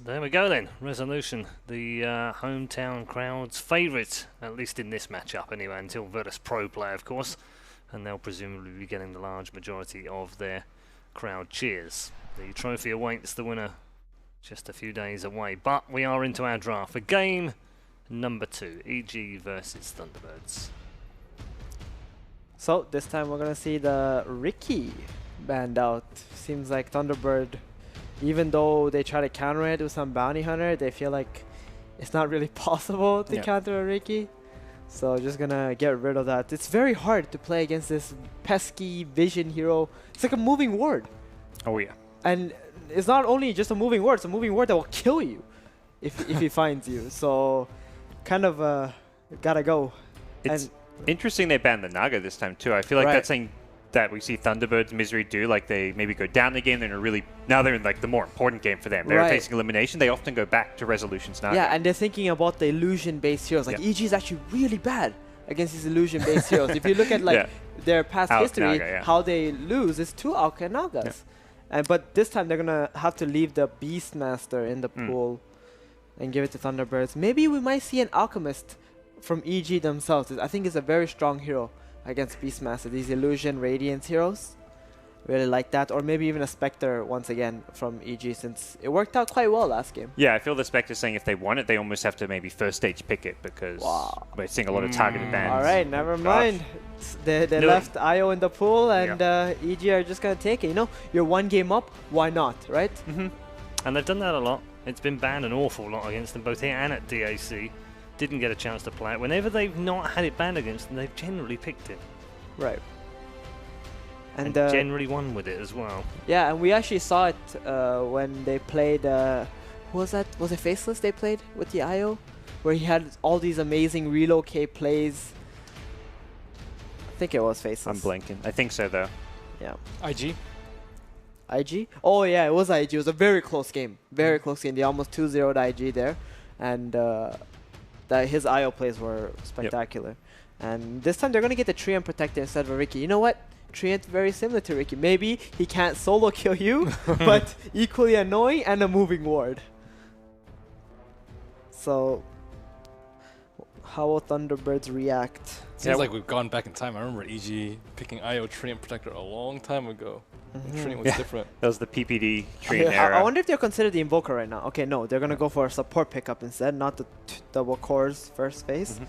There we go then. Resolution, the hometown crowd's favourite, at least in this matchup anyway, until Virtus Pro play, of course. And they'll presumably be getting the large majority of their crowd cheers. The trophy awaits the winner just a few days away. But we are into our draft for game number 2, EG versus Thunderbirds. So this time we're gonna see the Ricky banned out. Seems like Thunderbird, even though they try to counter it with some bounty hunter, they feel like it's not really possible to counter a Ricky. So just gonna get rid of that. It's very hard to play against this pesky vision hero. It's like a moving ward. Oh yeah. And it's not only just a moving ward, it's a moving ward that will kill you if he finds you. So kind of gotta go. It's interesting they banned the Naga this time too. I feel like that's something that we see Thunderbirds Misery do. Like they maybe go down the game, now they're in like the more important game for them. They're facing elimination. They often go back to Resolution's Naga. Yeah, and they're thinking about the illusion-based heroes. Like EG is actually really bad against these illusion-based heroes. If you look at like their past history, how they lose is to Alka Nagas. But this time they're gonna have to leave the Beastmaster in the pool and give it to Thunderbirds. Maybe we might see an Alchemist from EG themselves. I think it's a very strong hero against Beastmaster. These Illusion Radiance heroes. Really like that. Or maybe even a Spectre once again from EG, since it worked out quite well last game. Yeah, I feel the Spectre saying if they want it, they almost have to maybe first stage pick it, because we're seeing a lot of targeted bans. Alright, never mind. They left IO in the pool, and EG are just going to take it. You know, you're one game up, why not, right? And they've done that a lot. It's been banned an awful lot against them, both here and at DAC. Didn't get a chance to play it. Whenever they've not had it banned against them, they've generally picked it. Right. And generally won with it as well. Yeah, and we actually saw it when they played, who was that? Was it Faceless they played with the IO? Where he had all these amazing relocate plays. I think it was Faceless. I'm blanking. I think so though. Yeah. IG? IG? Oh yeah, it was IG. It was a very close game. Very close game. They almost 2-0'd IG there. And his IO plays were spectacular. And this time they're going to get the Treant Protector instead of a Ricky. You know what? Treant very similar to Ricky. Maybe he can't solo kill you, but equally annoying and a moving ward. So, how will Thunderbirds react? Seems like we've gone back in time. I remember EG picking IO Treant Protector a long time ago. Treant was different. That was the PPD Treant era. I wonder if they'll consider the Invoker right now. Okay, no, they're going to go for a support pickup instead, not the double cores first phase.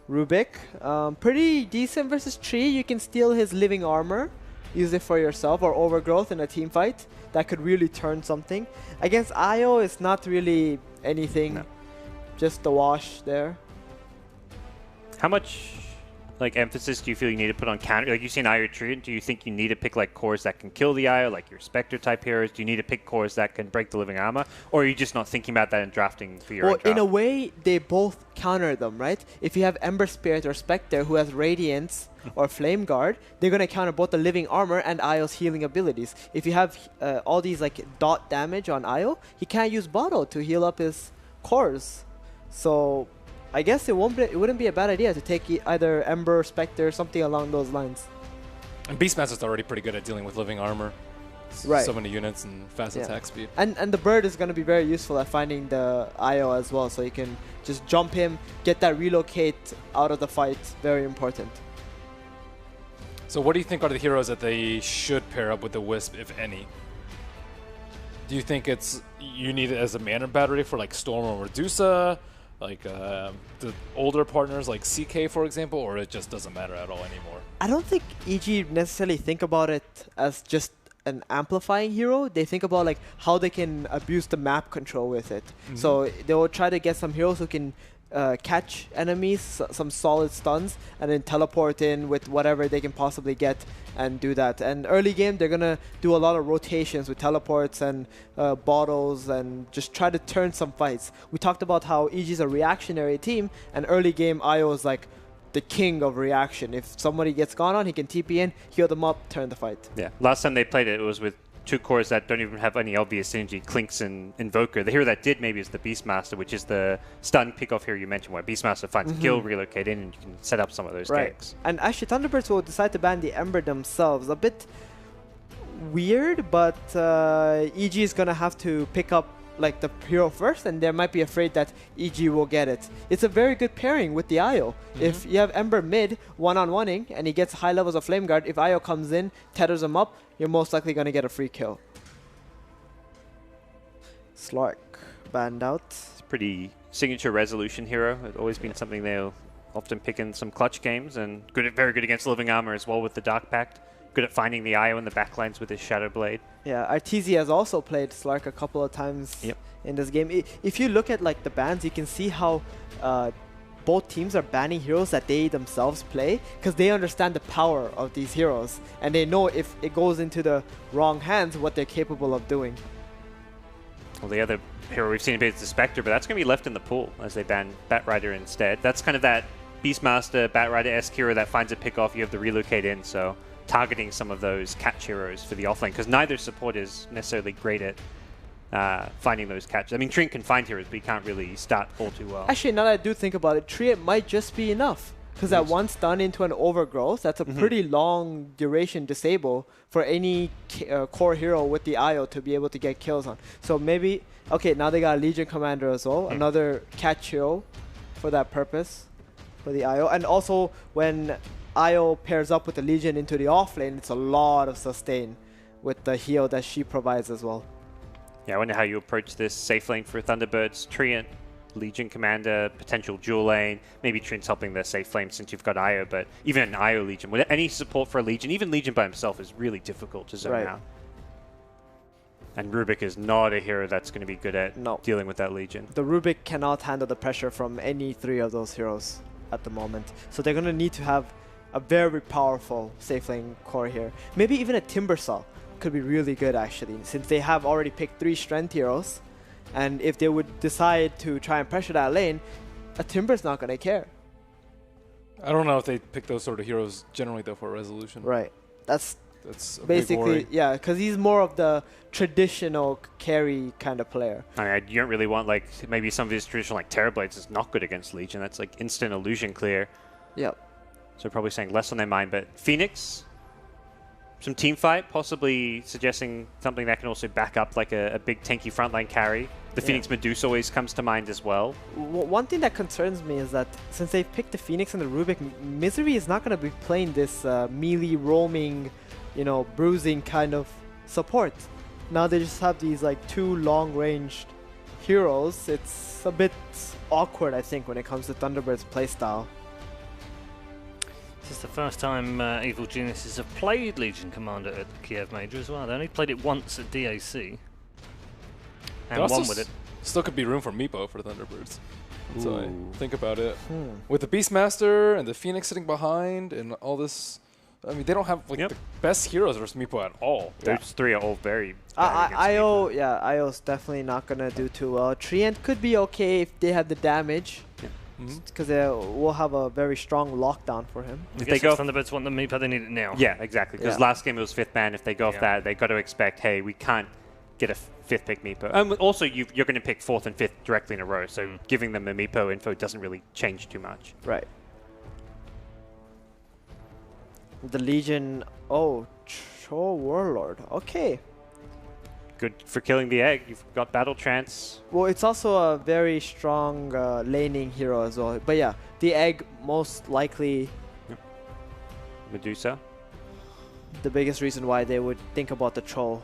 Rubik, pretty decent versus Tree. You can steal his living armor, use it for yourself, or overgrowth in a team fight. That could really turn something. Against IO, it's not really anything. Just the wash there. How much emphasis do you feel you need to put on counter? Like you see an IO Treant, do you think you need to pick cores that can kill the IO, like your Spectre type heroes? Do you need to pick cores that can break the living armor? Or are you just not thinking about that in drafting for your own draft? In a way, they both counter them, right? If you have Ember Spirit or Spectre who has Radiance or Flame Guard, they're going to counter both the living armor and IO's healing abilities. If you have all these dot damage on IO, he can't use Bottle to heal up his cores. So I guess it wouldn't be a bad idea to take either Ember, Spectre, something along those lines. And Beastmaster's already pretty good at dealing with living armor. So many units and fast attack speed. And the bird is going to be very useful at finding the IO as well, so you can just jump him, get that relocate out of the fight. Very important. So what do you think are the heroes that they should pair up with the Wisp, if any? Do you think you need it as a mana battery for Storm or Medusa? The older partners like CK, for example, or it just doesn't matter at all anymore? I don't think EG necessarily think about it as just an amplifying hero. They think about how they can abuse the map control with it. So they will try to get some heroes who can catch enemies, some solid stuns, and then teleport in with whatever they can possibly get and do that. And early game, they're going to do a lot of rotations with teleports and bottles and just try to turn some fights. We talked about how EG is a reactionary team, and early game IO is the king of reaction. If somebody gets gone on, he can TP in, heal them up, turn the fight. Yeah, last time they played it, it was with two cores that don't even have any obvious synergy, Clinks and Invoker. The hero that did maybe is the Beastmaster, which is the stun pick-off hero you mentioned, where Beastmaster finds kill, relocate in, and you can set up some of those ganks. And actually, Thunderbirds will decide to ban the Ember themselves. A bit weird, but EG is going to have to pick up like the hero first, and they might be afraid that EG will get it. It's a very good pairing with the IO. If you have Ember mid one-on-oneing and he gets high levels of Flame Guard, if IO comes in, tethers him up, you're most likely going to get a free kill. Slark banned out. It's a pretty signature resolution hero. It's always been something they'll often pick in some clutch games, and very good against Living Armor as well with the Dark Pact. Good at finding the IO in the backlines with his Shadow Blade. Yeah, Arteezy has also played Slark a couple of times in this game. If you look at like the bans, you can see how both teams are banning heroes that they themselves play, because they understand the power of these heroes, and they know if it goes into the wrong hands, what they're capable of doing. Well, the other hero we've seen a bit is the Spectre, but that's going to be left in the pool as they ban Batrider instead. That's kind of that Beastmaster, Batrider-esque hero that finds a pick-off, you have the relocate in, so targeting some of those catch heroes for the offlane, because neither support is necessarily great at finding those catches. I mean, Treant can find heroes, but he can't really start all too well. Actually, now that I do think about it, Treant might just be enough, because that one stun into an overgrowth, that's a pretty long duration disable for any core hero with the IO to be able to get kills on. So maybe, okay, now they got a Legion Commander as well, another catch hero for that purpose, for the IO. And also, when IO pairs up with the Legion into the offlane, it's a lot of sustain with the heal that she provides as well. Yeah, I wonder how you approach this safe lane for Thunderbirds. Treant, Legion Commander, potential dual lane. Maybe Treant's helping the safe lane since you've got IO, but even an IO Legion, with any support for a Legion, even Legion by himself is really difficult to zone out. And Rubik is not a hero that's going to be good at dealing with that Legion. The Rubik cannot handle the pressure from any three of those heroes at the moment. So they're going to need to have a very powerful safe lane core here. Maybe even a Timbersaw could be really good actually, since they have already picked 3 strength heroes. And if they would decide to try and pressure that lane, a Timber's not going to care. I don't know if they pick those sort of heroes generally though for resolution. Right. That's a basically, yeah, because he's more of the traditional carry kind of player. I mean, you don't really want, like, maybe some of his traditional, like, Terrorblades is not good against Legion. That's, like, instant illusion clear. Yep. So probably saying less on their mind. But Phoenix, some team fight, possibly suggesting something that can also back up, like, a big tanky frontline carry. The Phoenix Medusa always comes to mind as well. One thing that concerns me is that since they've picked the Phoenix and the Rubik, Misery is not going to be playing this melee roaming, you know, bruising kind of support. Now they just have these like 2 long-ranged heroes. It's a bit awkward, I think, when it comes to Thunderbird's playstyle. This is the first time Evil Geniuses have played Legion Commander at the Kiev Major as well. They only played it once at DAC. And won with it. Still could be room for Meepo for Thunderbirds. So I think about it. With the Beastmaster and the Phoenix sitting behind and all this, I mean, they don't have like the best heroes versus Meepo at all. Those 3 are all very bad against IO, Meepo. IO's definitely not going to do too well. Treant could be okay if they have the damage, because we'll have a very strong lockdown for him. If they go Thunderbirds want the Meepo, they need it now. Yeah, exactly. Because last game it was 5th ban. If they go off that, they got to expect, hey, we can't get a 5th pick Meepo. Also, you're going to pick 4th and 5th directly in a row, so giving them a Meepo info doesn't really change too much. Right. The Legion, Cho Warlord, okay. Good for killing the egg. You've got Battle Trance. Well, it's also a very strong laning hero as well. But yeah, the egg most likely Medusa. The biggest reason why they would think about the troll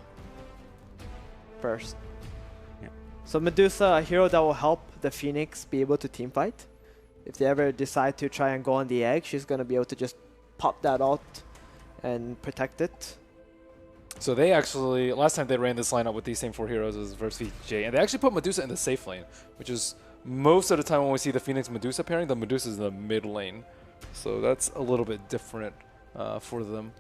first. Yeah. So Medusa, a hero that will help the Phoenix be able to teamfight. If they ever decide to try and go on the egg, she's going to be able to just pop that out and protect it. So they actually, last time they ran this lineup with these same 4 heroes was versus VJ, and they actually put Medusa in the safe lane, which is most of the time when we see the Phoenix-Medusa pairing, the Medusa is in the mid lane. So that's a little bit different for them.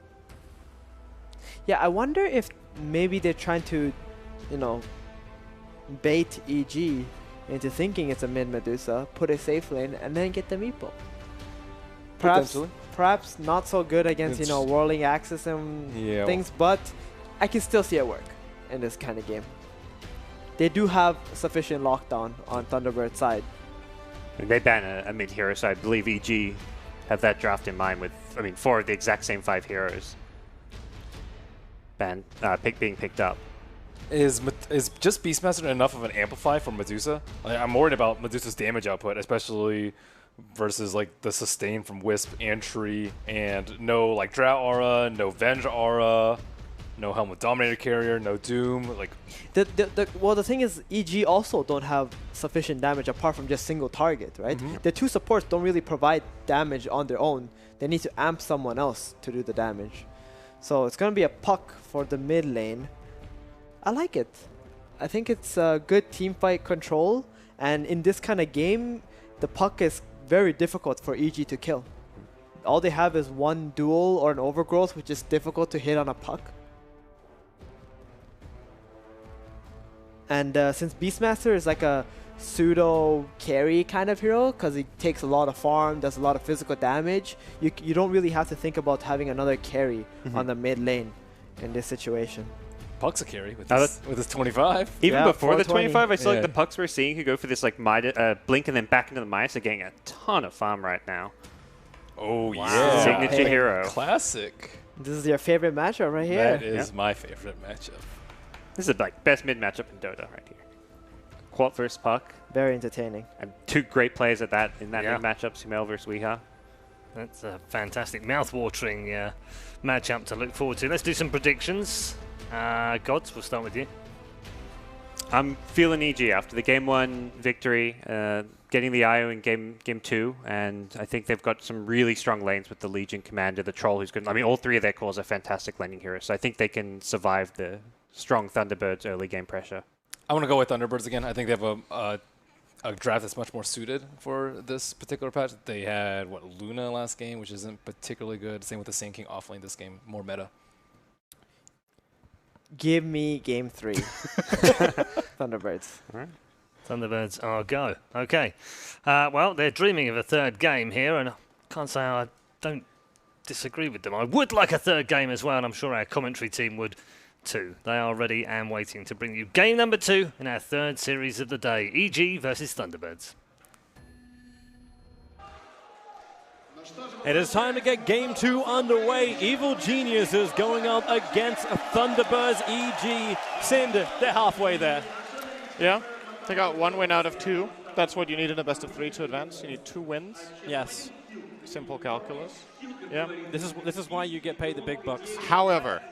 Yeah, I wonder if maybe they're trying to, you know, bait EG into thinking it's a mid Medusa, put a safe lane, and then get the Meepo. Perhaps not so good against, you know, whirling axis and things, but I can still see it work in this kind of game. They do have sufficient lockdown on Thunderbird's side. I mean, they ban a mid hero, so I believe EG have that draft in mind with, I mean, 4 of the exact same 5 heroes being picked up. Is just Beastmaster enough of an amplify for Medusa? Like, I'm worried about Medusa's damage output, especially versus like the sustain from Wisp and Tree, and no like Drought Aura, no Venge Aura, no Helmet Dominator Carrier, no Doom. Like Well, the thing is, EG also don't have sufficient damage apart from just single target, right? The two supports don't really provide damage on their own. They need to amp someone else to do the damage. So it's gonna be a Puck for the mid lane. I like it. I think it's a good team fight control, and in this kind of game, the Puck is very difficult for EG to kill. All they have is one duel or an overgrowth, which is difficult to hit on a Puck. And since Beastmaster is like a pseudo carry kind of hero, because he takes a lot of farm, does a lot of physical damage, you don't really have to think about having another carry on the mid lane in this situation. Puck's a carry with his 25. Even Yeah, before the 420. 25, I saw like Yeah. the Pucks we're seeing who go for this like blink and then back into the Midas are getting a ton of farm right now. Oh Wow. yeah, Signature Hey. hero. classic. This is your favorite matchup right here. That is my favorite matchup. This is like best mid matchup in Dota right here. Quat versus Puck, Very entertaining. and two great players at that in that Yeah. mid matchup, Sumail versus Weeha. That's a fantastic, mouth-watering matchup to look forward to. Let's do some predictions. Gods, we'll start with you. I'm feeling EG after the game 1 victory, getting the IO in game 2, and I think they've got some really strong lanes with the Legion Commander, the Troll who's good. I mean, all three of their cores are fantastic laning heroes, so I think they can survive the strong Thunderbirds early game pressure. I want to go with Thunderbirds again. I think they have a draft that's much more suited for this particular patch. They had Luna last game, which isn't particularly good. Same with the Sand King offlane this game, more meta. Give me game 3. Thunderbirds. All right. Thunderbirds are go. Okay. Well, they're dreaming of a third game here, and I can't say I don't disagree with them. I would like a third game as well, and I'm sure our commentary team would too. They are ready and waiting to bring you game number 2 in our third series of the day, EG versus Thunderbirds. It is time to get game 2 underway. Evil Geniuses going up against Thunderbirds EG. Sind, they're halfway there. Yeah, they got 1 win out of 2. That's what you need in a best of 3 to advance. You need 2 wins. Yes. Simple calculus. Yeah. This is why you get paid the big bucks. However,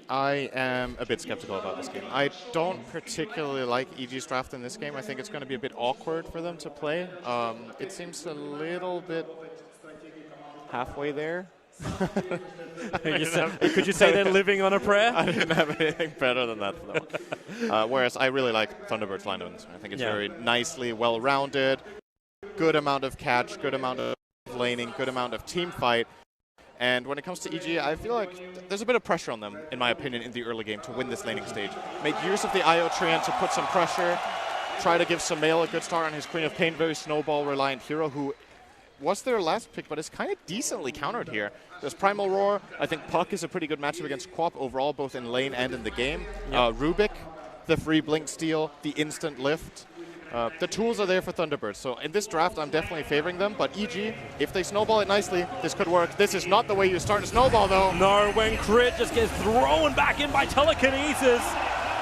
I am a bit skeptical about this game. I don't particularly like EG's draft in this game. I think it's going to be a bit awkward for them to play. It seems a little bit halfway there. Could you say they're living on a prayer? I didn't have anything better than that for them. Whereas I really like Thunderbird's lineup in this one. I think it's very nicely well-rounded, good amount of catch, good amount of laning, good amount of team fight. And when it comes to EG, I feel like there's a bit of pressure on them, in my opinion, in the early game to win this laning stage. Make use of the IO Treant to put some pressure, try to give Sumail a good start on his Queen of Pain, very snowball-reliant hero who was their last pick, but is kind of decently countered here. There's Primal Roar. I think Puck is a pretty good matchup against Quap overall, both in lane and in the game. Rubik, the free blink steal, the instant lift. The tools are there for Thunderbirds. So in this draft, I'm definitely favoring them. But EG, if they snowball it nicely, this could work. This is not the way you start a snowball, though. No, when Crit just gets thrown back in by telekinesis.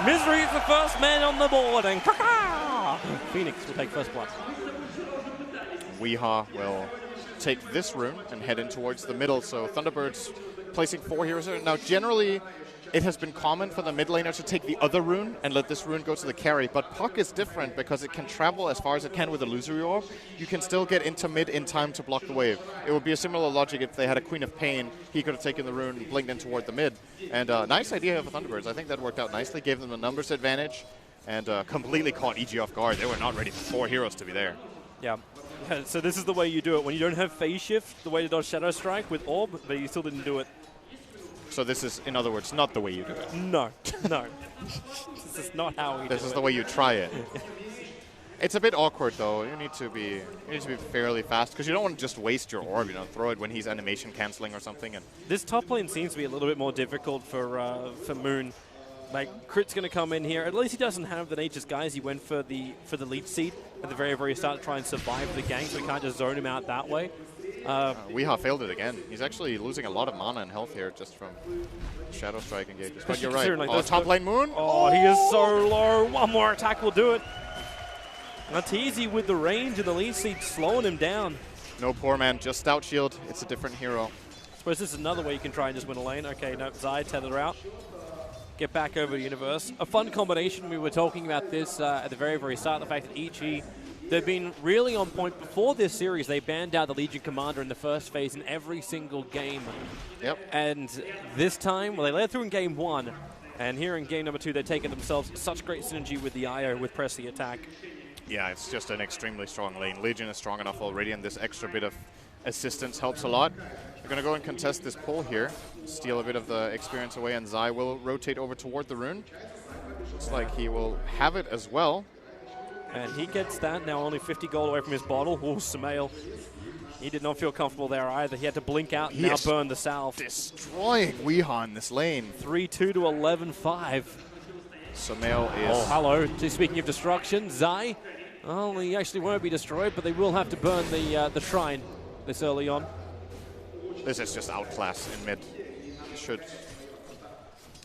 Misery is the first man on the board, and Phoenix will take first blood. Weeha will take this rune and head in towards the middle. So Thunderbirds placing 4 heroes there. Now, generally, it has been common for the mid laner to take the other rune and let this rune go to the carry. But Puck is different because it can travel as far as it can with Illusory Orb. You can still get into mid in time to block the wave. It would be a similar logic if they had a Queen of Pain. He could have taken the rune and blinked in toward the mid. And nice idea for Thunderbirds. I think that worked out nicely, gave them a numbers advantage, and completely caught EG off guard. They were not ready for 4 heroes to be there. Yeah. So this is the way you do it. When you don't have phase shift, the way to dodge Shadow Strike with Orb, but you still didn't do it. So this is, in other words, not the way you do it. No, no. This is not how we do it. This is the way you try it. It's a bit awkward, though. You need to be fairly fast because you don't want to just waste your orb. Throw it when he's animation canceling or something. And This top lane seems to be a little bit more difficult for Moon. Like, Crit's going to come in here. At least he doesn't have the Nature's Guise. He went for the leech seed at the very, very start to try and survive the gank, so we can't just zone him out that way. Weehaw failed it again. He's actually losing a lot of mana and health here just from Shadow Strike engages. But you're right. Like top lane Moon. Oh, he is so low. One more attack will do it. Not easy with the range and the lead seed slowing him down. No poor man, just Stout Shield. It's a different hero. I suppose this is another way you can try and just win a lane. Okay, no, Zai tether out. Get back over to Universe. A fun combination. We were talking about this at the very, very start. The fact that EG, they've been really on point. Before this series, they banned out the Legion Commander in the first phase in every single game. Yep. And this time, well, they led through in game 1. And here in game number 2, they've taken themselves such great synergy with the IO with press the attack. Yeah, it's just an extremely strong lane. Legion is strong enough already, and this extra bit of assistance helps a lot. They're going to go and contest this pull here, steal a bit of the experience away, and Zai will rotate over toward the rune. Looks like he will have it as well. And he gets that, now only 50 gold away from his bottle. Oh, Sumail. He did not feel comfortable there either. He had to blink out and now burn the salve. Destroying Weehaw in this lane. 3-2 to 11-5. Sumail is... Oh, hello. Speaking of destruction, Zai. Well, he actually won't be destroyed, but they will have to burn the shrine this early on. This is just outclass in mid.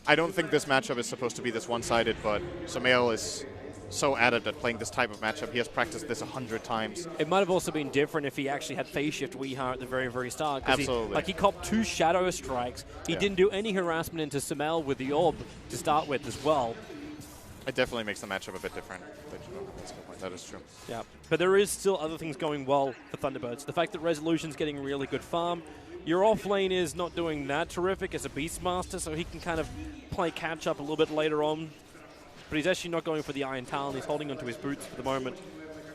I don't think this matchup is supposed to be this one-sided, but Sumail is so adept at playing this type of matchup. He has practiced this 100 times. It might have also been different if he actually had phase shift Weehaw at the very, very start. Absolutely. He copped 2 Shadow Strikes. He didn't do any harassment into Sumail with the orb to start with as well. It definitely makes the matchup a bit different. That is true. Yeah, but there is still other things going well for Thunderbirds. The fact that Resolution's getting really good farm. Your off lane is not doing that terrific as a Beastmaster, so he can kind of play catch up a little bit later on. But he's actually not going for the Iron Talon. He's holding onto his boots for the moment.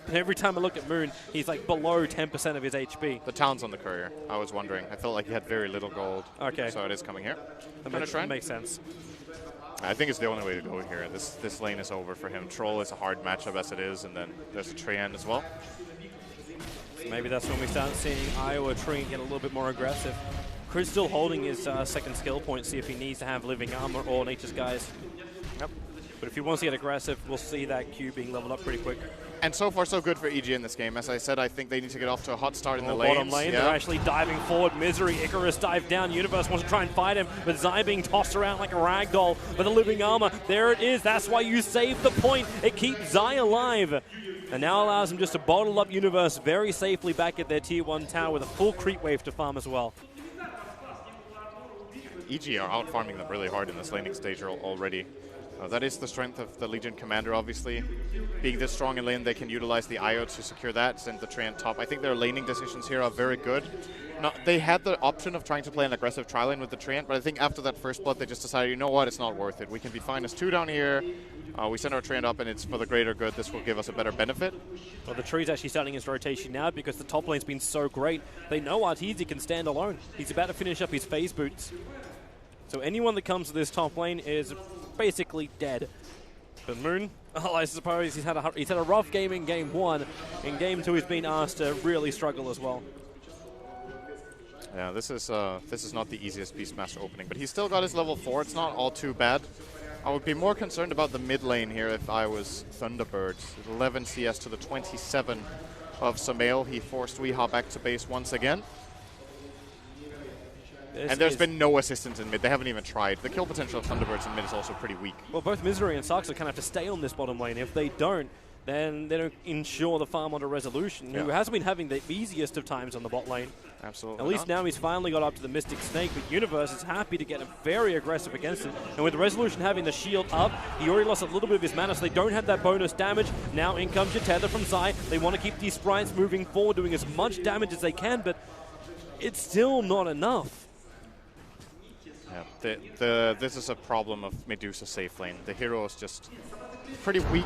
But every time I look at Moon, he's like below 10% of his HP. The Talon's on the courier. I was wondering. I felt like he had very little gold. Okay. So it is coming here. That makes sense. I think it's the only way to go here. This lane is over for him. Troll is a hard matchup as it is, and then there's a Treant as well. Maybe that's when we start seeing Iowa Treant get a little bit more aggressive. Chris still holding his second skill point, see if he needs to have Living Armor or Nature's Guise. Yep. But if he wants to get aggressive, we'll see that Q being leveled up pretty quick. And so far, so good for EG in this game. As I said, I think they need to get off to a hot start in the lanes. Bottom lane, they're actually diving forward. Misery, Icarus dive down. Universe wants to try and fight him, but Zai being tossed around like a rag doll with the Living Armor. There it is. That's why you save the point. It keeps Zai alive. And now allows him just to bottle up Universe very safely back at their Tier 1 tower with a full creep wave to farm as well. EG are out farming them really hard in this laning stage already. That is the strength of the Legion Commander, obviously. Being this strong in lane, they can utilize the IO to secure that, send the Treant top. I think their laning decisions here are very good. Now, they had the option of trying to play an aggressive tri-lane with the Treant, but I think after that first blood, they just decided, you know what, it's not worth it. We can be fine as 2 down here. We send our Treant up, and it's for the greater good. This will give us a better benefit. Well, the tree's actually starting his rotation now because the top lane's been so great. They know Arteezy can stand alone. He's about to finish up his phase boots. So anyone that comes to this top lane is basically dead. But Moon, oh, I suppose he's had a rough game in game 1. In game 2, he's been asked to really struggle as well. Yeah, this is not the easiest Beastmaster opening, but he's still got his level 4. It's not all too bad. I would be more concerned about the mid lane here if I was Thunderbirds. 11 CS to the 27 of Sumail. He forced Weehaw back to base once again. And there's been no assistance in mid. They haven't even tried. The kill potential of Thunderbirds in mid is also pretty weak. Well, both Misery and Saxa kind of have to stay on this bottom lane. If they don't, then they don't ensure the farm onto Resolution, who hasn't been having the easiest of times on the bot lane. Absolutely. At least now he's finally got up to the Mystic Snake, but Universe is happy to get very aggressive against it. And with Resolution having the shield up, he already lost a little bit of his mana, so they don't have that bonus damage. Now in comes your tether from Zai. They want to keep these sprites moving forward, doing as much damage as they can, but it's still not enough. Yeah, this is a problem of Medusa safe lane. The hero is just pretty weak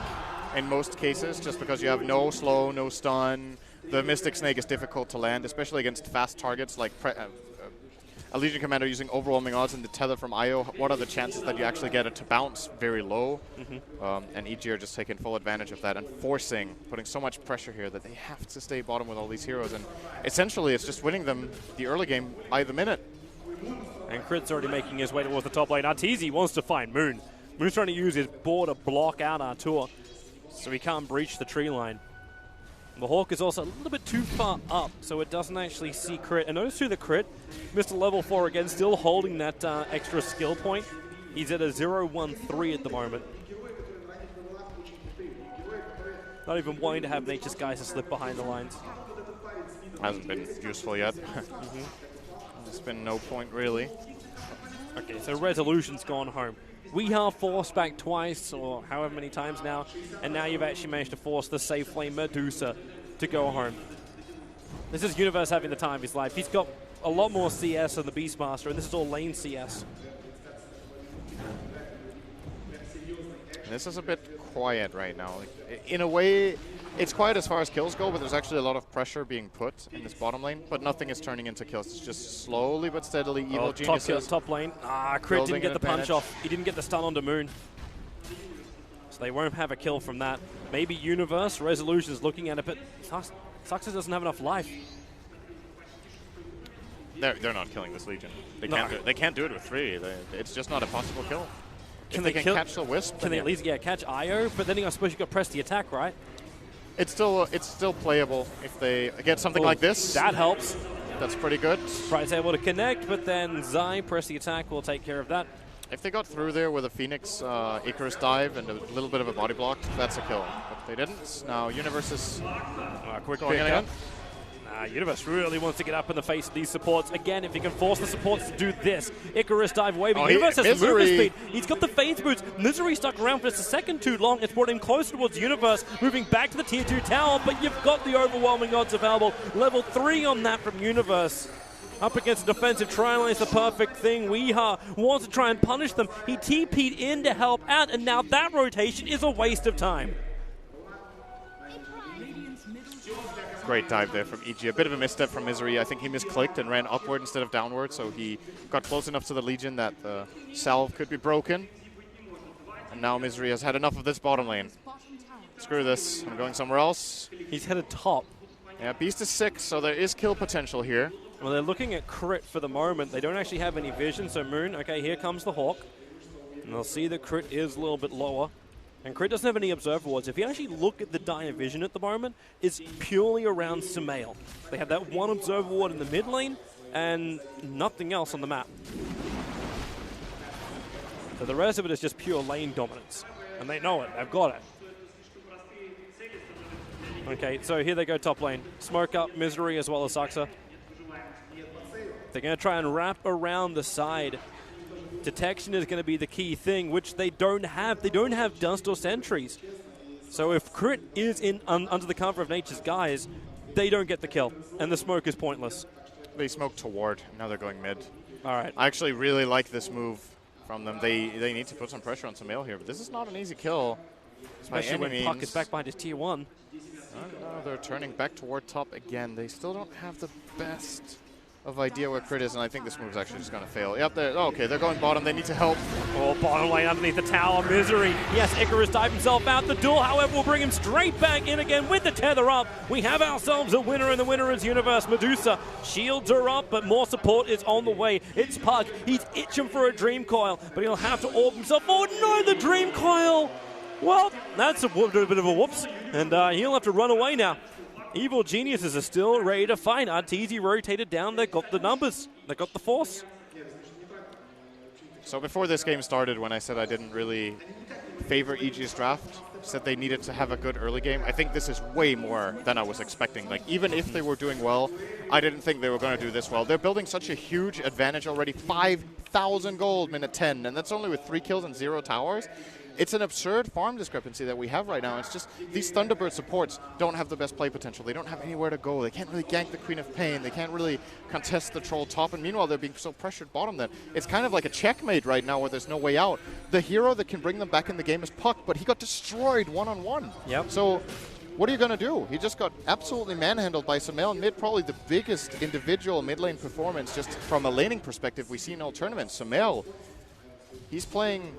in most cases, just because you have no slow, no stun. The Mystic Snake is difficult to land, especially against fast targets like a Legion Commander using overwhelming odds and the tether from IO. What are the chances that you actually get it to bounce? Very low. And EG are just taking full advantage of that and putting so much pressure here that they have to stay bottom with all these heroes. And essentially, it's just winning them the early game by the minute. And Crit's already making his way towards the top lane. Arteezy wants to find Moon. Moon's trying to use his board to block out Artur, so he can't breach the tree line. The Hawk is also a little bit too far up, so it doesn't actually see crit. And notice through the crit, Mr. Level 4 again, still holding that extra skill point. He's at a 0-1-3 at the moment. Not even wanting to have Nature's Guys to slip behind the lines. Hasn't been useful yet. There's been no point, really. Okay, so Resolution's gone home. We have forced back twice, or however many times now, and now you've actually managed to force the Safe Flame Medusa to go home. This is Universe having the time of his life. He's got a lot more CS than the Beastmaster, and this is all lane CS. This is a bit quiet right now. Like, in a way, it's quiet as far as kills go, but there's actually a lot of pressure being put in this bottom lane, but nothing is turning into kills. It's just slowly but steadily evil geniuses. Top lane. Crit didn't get the punch off. He didn't get the stun onto Moon. So they won't have a kill from that. Maybe Universe, Resolution's looking at it, but Success doesn't have enough life. They're not killing this Legion. They can't do it with 3. It's just not a possible kill. Can they catch the Wisp? Can they at least catch Io? But then I suppose you got to press the attack, right? It's still playable if they get something like this. That helps. That's pretty good. Sprite's able to connect, but then Zai, press the attack, will take care of that. If they got through there with a Phoenix Icarus dive and a little bit of a body block, that's a kill. But they didn't. Now Universe is quick going pick again. Universe really wants to get up in the face of these supports. Again, if he can force the supports to do this. Icarus dive away, but Universe has some movement speed. He's got the phase boots. Misery stuck around for just a second too long. It's brought him closer towards Universe, moving back to the tier 2 tower, but you've got the overwhelming odds available. Level 3 on that from Universe. Up against a defensive trial is the perfect thing. Weeha wants to try and punish them. He TP'd in to help out, and now that rotation is a waste of time. Great dive there from EG. A bit of a misstep from Misery. I think he misclicked and ran upward instead of downward, so he got close enough to the Legion that the salve could be broken. And now Misery has had enough of this bottom lane. Screw this. I'm going somewhere else. He's headed top. Yeah, Beast is 6, so there is kill potential here. Well, they're looking at crit for the moment. They don't actually have any vision, so Moon, okay, here comes the Hawk. And they'll see the crit is a little bit lower. And Crit doesn't have any observer wards. If you actually look at the dire vision at the moment, it's purely around Sumail. They have that one observer ward in the mid lane and nothing else on the map. So the rest of it is just pure lane dominance. And they know it. They've got it. Okay, so here they go top lane. Smoke up Misery as well as Saxa. They're going to try and wrap around the side. Detection is going to be the key thing, which they don't have. They don't have Dust or Sentries. So if Crit is in under the cover of Nature's Guys, they don't get the kill, and the smoke is pointless. They smoked toward. Now they're going mid. All right. I actually really like this move from them. They need to put some pressure on Sumail here, but this is not an easy kill. Especially when Puck is back behind his tier 1. No, they're turning back toward top again. They still don't have the best of idea where Crit is, and I think this move is actually just going to fail. Yep, okay, they're going bottom. They need to help. Oh, bottom lane underneath the tower. Misery. Yes, Icarus dived himself out. The duel, however, will bring him straight back in again with the tether up. We have ourselves a winner, and the winner is Universe. Medusa. Shields are up, but more support is on the way. It's Puck. He's itching for a Dream Coil, but he'll have to orb himself. Oh, no, the Dream Coil. Well, that's a bit of a whoops, and he'll have to run away now. Evil Geniuses are still ready to fight. Arteezy rotated down. They got the numbers. They got the force. So before this game started, when I said I didn't really favor EG's draft, said they needed to have a good early game, I think this is way more than I was expecting. Like, even if they were doing well, I didn't think they were going to do this well. They're building such a huge advantage already. 5,000 gold minute 10, and that's only with 3 kills and 0 towers. It's an absurd farm discrepancy that we have right now. It's just these Thunderbird supports don't have the best play potential. They don't have anywhere to go. They can't really gank the Queen of Pain. They can't really contest the Troll top. And meanwhile, they're being so pressured bottom that it's kind of like a checkmate right now where there's no way out. The hero that can bring them back in the game is Puck, but he got destroyed one-on-one. Yep. So what are you going to do? He just got absolutely manhandled by Sumail mid, probably the biggest individual mid lane performance just from a laning perspective we see in all tournaments. Sumail, he's playing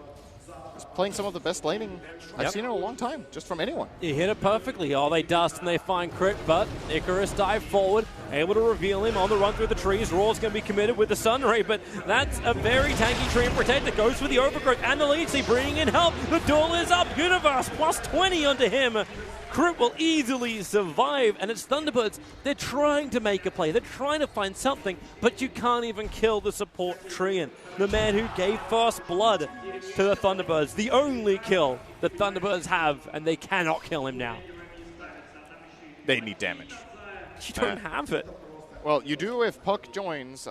playing some of the best laning I've seen in a long time, just from anyone. He hit it perfectly. Oh, they dust and they find Crit, but Icarus dive forward, able to reveal him on the run through the trees. Raw's going to be committed with the Sunray, but that's a very tanky tree and protector. Goes for the overgrowth and the lead. See, bringing in help. The duel is up. Universe plus 20 onto him. Crit will easily survive, and it's Thunderbirds. They're trying to make a play. They're trying to find something, but you can't even kill the support Treant, the man who gave first blood to the Thunderbirds. The only kill the Thunderbirds have, and they cannot kill him now. They need damage. You don't have it. Well, you do if Puck joins.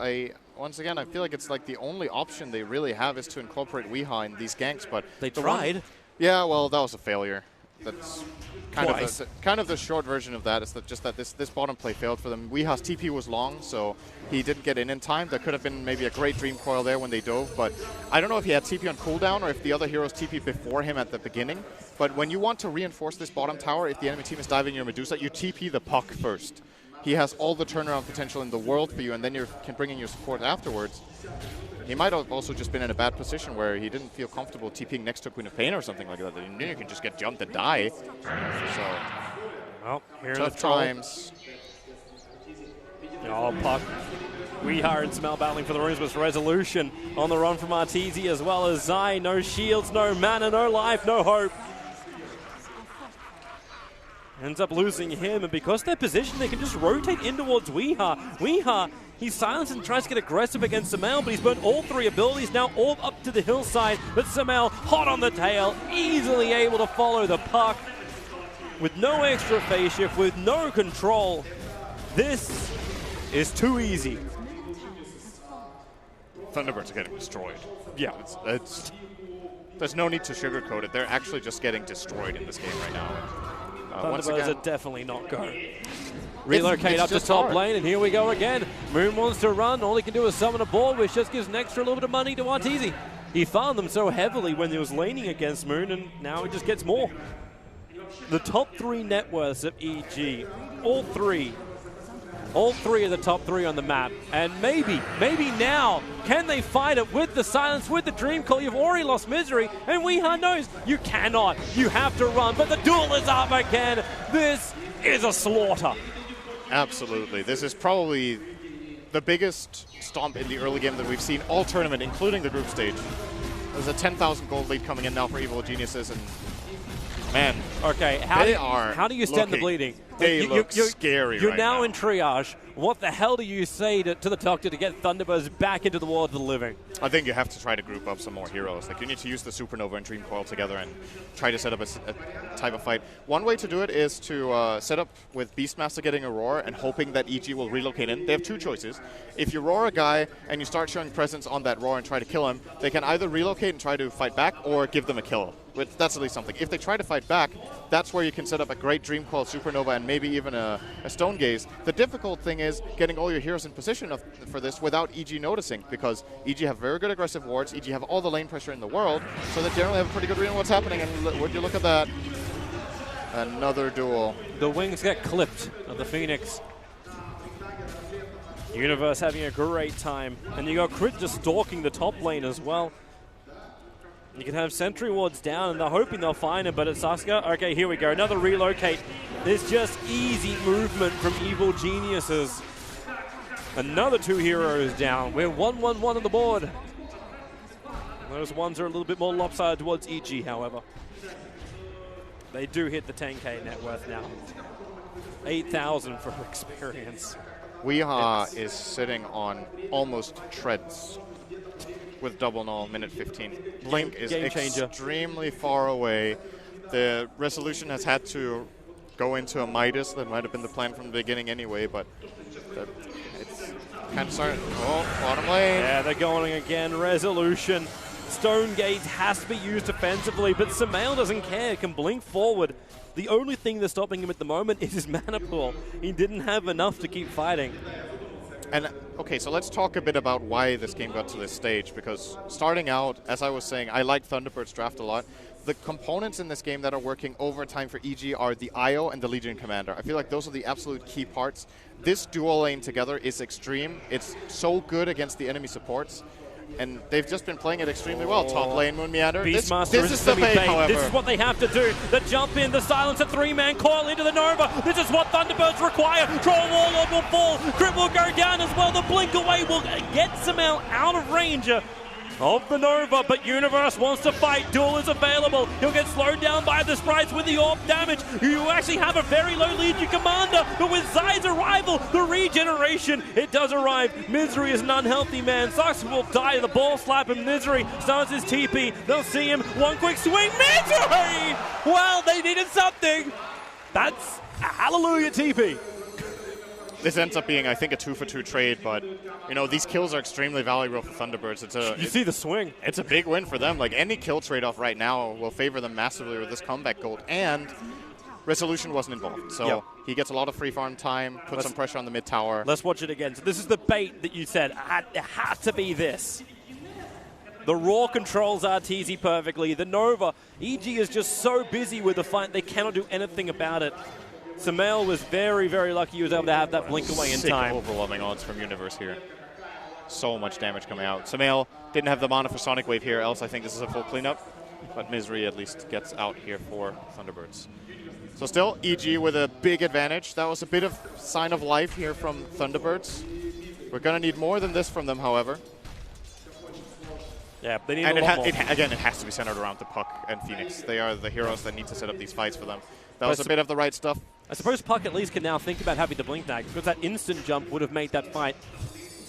Once again, I feel like it's like the only option they really have is to incorporate Weeha in these ganks, but They tried. Yeah, well, that was a failure. That's Twice. kind of the short version of that is that just that this bottom play failed for them. Weeha's TP was long, so he didn't get in time. There could have been maybe a great Dream Coil there when they dove, but I don't know if he had TP on cooldown or if the other heroes TP before him at the beginning. But when you want to reinforce this bottom tower, if the enemy team is diving your Medusa, you TP the Puck first. He has all the turnaround potential in the world for you, and then you can bring in your support afterwards. He might have also just been in a bad position where he didn't feel comfortable TPing next to Queen of Pain or something like that. Then you can just get jumped and die. So, Well, here tough times. Oh, Puck. Weeha and Smell battling for the runes, but Resolution on the run from Arteezy as well as Zai. No shields, no mana, no life, no hope. Ends up losing him, and because they're positioned, they can just rotate in towards Weeha. Weeha, he's silenced and tries to get aggressive against Samel, but he's burnt all three abilities, now all up to the hillside. But Samel, hot on the tail, easily able to follow the Puck. With no extra phase shift, with no control. This is too easy. Thunderbirds are getting destroyed. Yeah, there's no need to sugarcoat it. They're actually just getting destroyed in this game right now. Thunderbirds are definitely not going. Relocate it's up to just top hard. lane, and here we go again. Moon wants to run. All he can do is summon a ball, which just gives an extra little bit of money to Arteezy. He farmed them so heavily when he was laning against Moon, and now he just gets more. The top three net worths of EG, all three are the top three on the map. And maybe now, can they fight it with the silence, with the Dream Call? You've already lost Misery, and Weeha knows you cannot. You have to run, but the duel is up again. This is a slaughter. Absolutely. This is probably the biggest stomp in the early game that we've seen all tournament, including the group stage. There's a 10,000 gold lead coming in now for Evil Geniuses, and man, okay, how do you stem the bleeding? They look scary You're right now in triage. What the hell do you say to the doctor to get Thunderbirds back into the world of the living? I think you have to try to group up some more heroes. Like, you need to use the Supernova and Dream Coil together and try to set up a type of fight. One way to do it is to set up with Beastmaster getting a roar and hoping that EG will relocate in. They have two choices. If you roar a guy and you start showing presence on that roar and try to kill him, they can either relocate and try to fight back or give them a kill. But that's at least something. If they try to fight back, that's where you can set up a great Dream Coil, Supernova, and maybe even a Stone Gaze. The difficult thing is getting all your heroes in position for this without EG noticing, because EG have very good aggressive wards, EG have all the lane pressure in the world, so they generally have a pretty good read on what's happening, and would you look at that? Another duel. The wings get clipped of the Phoenix. Universe having a great time, and you got Crit just stalking the top lane as well. You can have sentry wards down, and they're hoping they'll find him, but it's Sasuke. Okay, here we go. Another relocate. There's just easy movement from Evil Geniuses. Another two heroes down. We're 1-1-1 on the board. Those ones are a little bit more lopsided towards EG, however. They do hit the 10k net worth now. 8,000 for experience. Weeha is sitting on almost treads with double null, minute 15. Blink is extremely far away. The resolution has had to go into a Midas. That might have been the plan from the beginning anyway, but it's kind of starting. Oh, bottom lane. Yeah, they're going again. Resolution. Stone Gate has to be used defensively, but Samael doesn't care. Can blink forward. The only thing that's stopping him at the moment is his mana pool. He didn't have enough to keep fighting. And, okay, so let's talk a bit about why this game got to this stage, because starting out, as I was saying, I like Thunderbird's draft a lot. The components in this game that are working overtime for EG are the IO and the Legion Commander. I feel like those are the absolute key parts. This dual lane together is extreme. It's so good against the enemy supports. and they've just been playing it extremely well. Top lane, Moon Meander. Beastmaster This is the bait, however. This is what they have to do. The jump in, the silence, a three-man coil into the Nova. This is what Thunderbirds require. Troll Warlord will fall. Crit will go down as well. The blink away will get Samel out of range of the Nova, but Universe wants to fight. Duel is available. He'll get slowed down by the sprites with the orb damage. You actually have a very low Legion commander, but with Zai's arrival, the regeneration, it does arrive. Misery is an unhealthy man. Sox will die to the ball slap, and Misery starts his TP. They'll see him. One quick swing. Misery! Well, they needed something. That's a hallelujah TP. This ends up being, I think, a 2-for-2 trade, but, you know, these kills are extremely valuable for Thunderbirds. You see the swing. It's a big win for them. Like, any kill trade-off right now will favor them massively with this comeback gold, and Resolution wasn't involved. So he gets a lot of free farm time, puts some pressure on the mid tower. Let's watch it again. So this is the bait that you said. It had to be this. The Raw controls RTZ perfectly. The Nova, EG is just so busy with the fight, they cannot do anything about it. Samel was very, very lucky he was able to have that blink away in time. Overwhelming odds from Universe here. So much damage coming out. Samel didn't have the mana for Sonic Wave here, else I think this is a full cleanup. But Misery at least gets out here for Thunderbirds. So still, EG with a big advantage. That was a bit of sign of life here from Thunderbirds. We're going to need more than this from them, however. Yeah, they need and a lot more. Again, it has to be centered around the Puck and Phoenix. They are the heroes that need to set up these fights for them. That was a bit of the right stuff. I suppose Puck at least can now think about having the blink tag, because that instant jump would have made that fight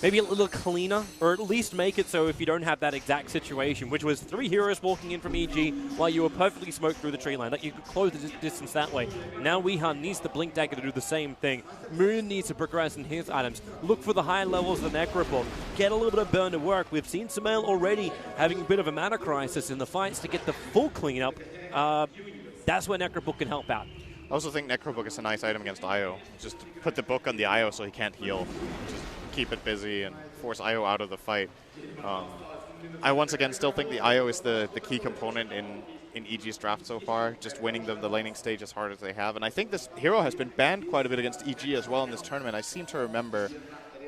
maybe a little cleaner, or at least make it so if you don't have that exact situation, which was 3 heroes walking in from EG while you were perfectly smoked through the tree line, that you could close the distance that way. Now Weehan needs the blink dagger to do the same thing. Moon needs to progress in his items. Look for the high levels of the Necrobook. Get a little bit of burn to work. We've seen Samel already having a bit of a mana crisis in the fights to get the full cleanup. That's where Necrobook can help out. I also think Necrobook is a nice item against Io. Just put the book on the Io so he can't heal. Just keep it busy and force Io out of the fight. I once again still think the Io is the key component in EG's draft so far, just winning the laning stage as hard as they have. And I think this hero has been banned quite a bit against EG as well in this tournament. I seem to remember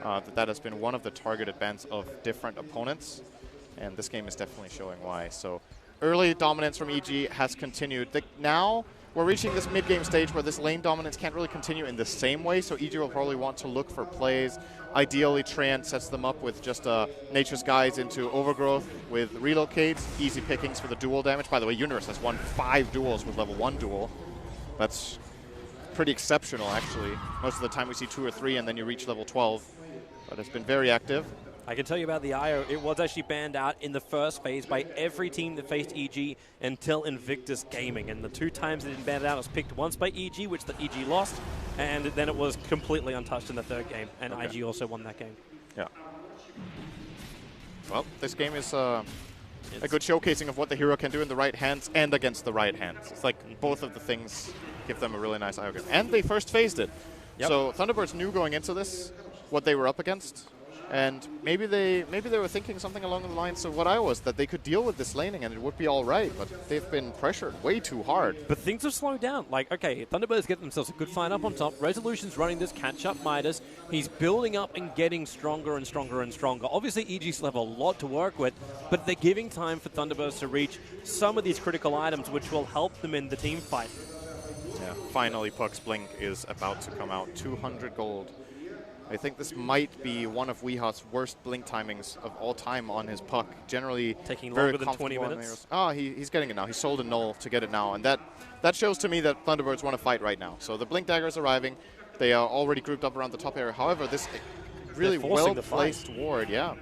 that has been one of the targeted bans of different opponents. And this game is definitely showing why. So early dominance from EG has continued. Now we're reaching this mid-game stage where this lane dominance can't really continue in the same way, so EG will probably want to look for plays. Ideally, Treant sets them up with just Nature's Guides into Overgrowth with Relocates, easy pickings for the duel damage. By the way, Universe has won 5 duels with level 1 duel. That's pretty exceptional, actually. Most of the time we see 2 or 3, and then you reach level 12. But it's been very active. I can tell you about the IO. It was actually banned out in the first phase by every team that faced EG until Invictus Gaming. And the 2 times it didn't ban it out, it was picked once by EG, which the EG lost, and then it was completely untouched in the 3rd game. And IG also won that game. Yeah. Well, this game is a good showcasing of what the hero can do in the right hands and against the right hands. It's like both of the things give them a really nice IO game. And they first phased it. Yep. So Thunderbirds knew going into this what they were up against. And maybe they were thinking something along the lines of what I was, that they could deal with this laning and it would be all right, but they've been pressured way too hard. But things have slowed down. Like, okay, Thunderbirds get themselves a good fight up on top. Resolution's running this catch-up Midas. He's building up and getting stronger and stronger and stronger. Obviously, EG still have a lot to work with, but they're giving time for Thunderbirds to reach some of these critical items which will help them in the team fight. Yeah, finally Puck's Blink is about to come out. 200 gold. I think this might be one of Weehat's worst blink timings of all time on his Puck. Generally, taking very longer than 20 minutes. Oh, he's getting it now. He sold a null to get it now, and that shows to me that Thunderbirds want to fight right now. So the blink dagger is arriving. They are already grouped up around the top area. However, this really well-placed ward, yeah.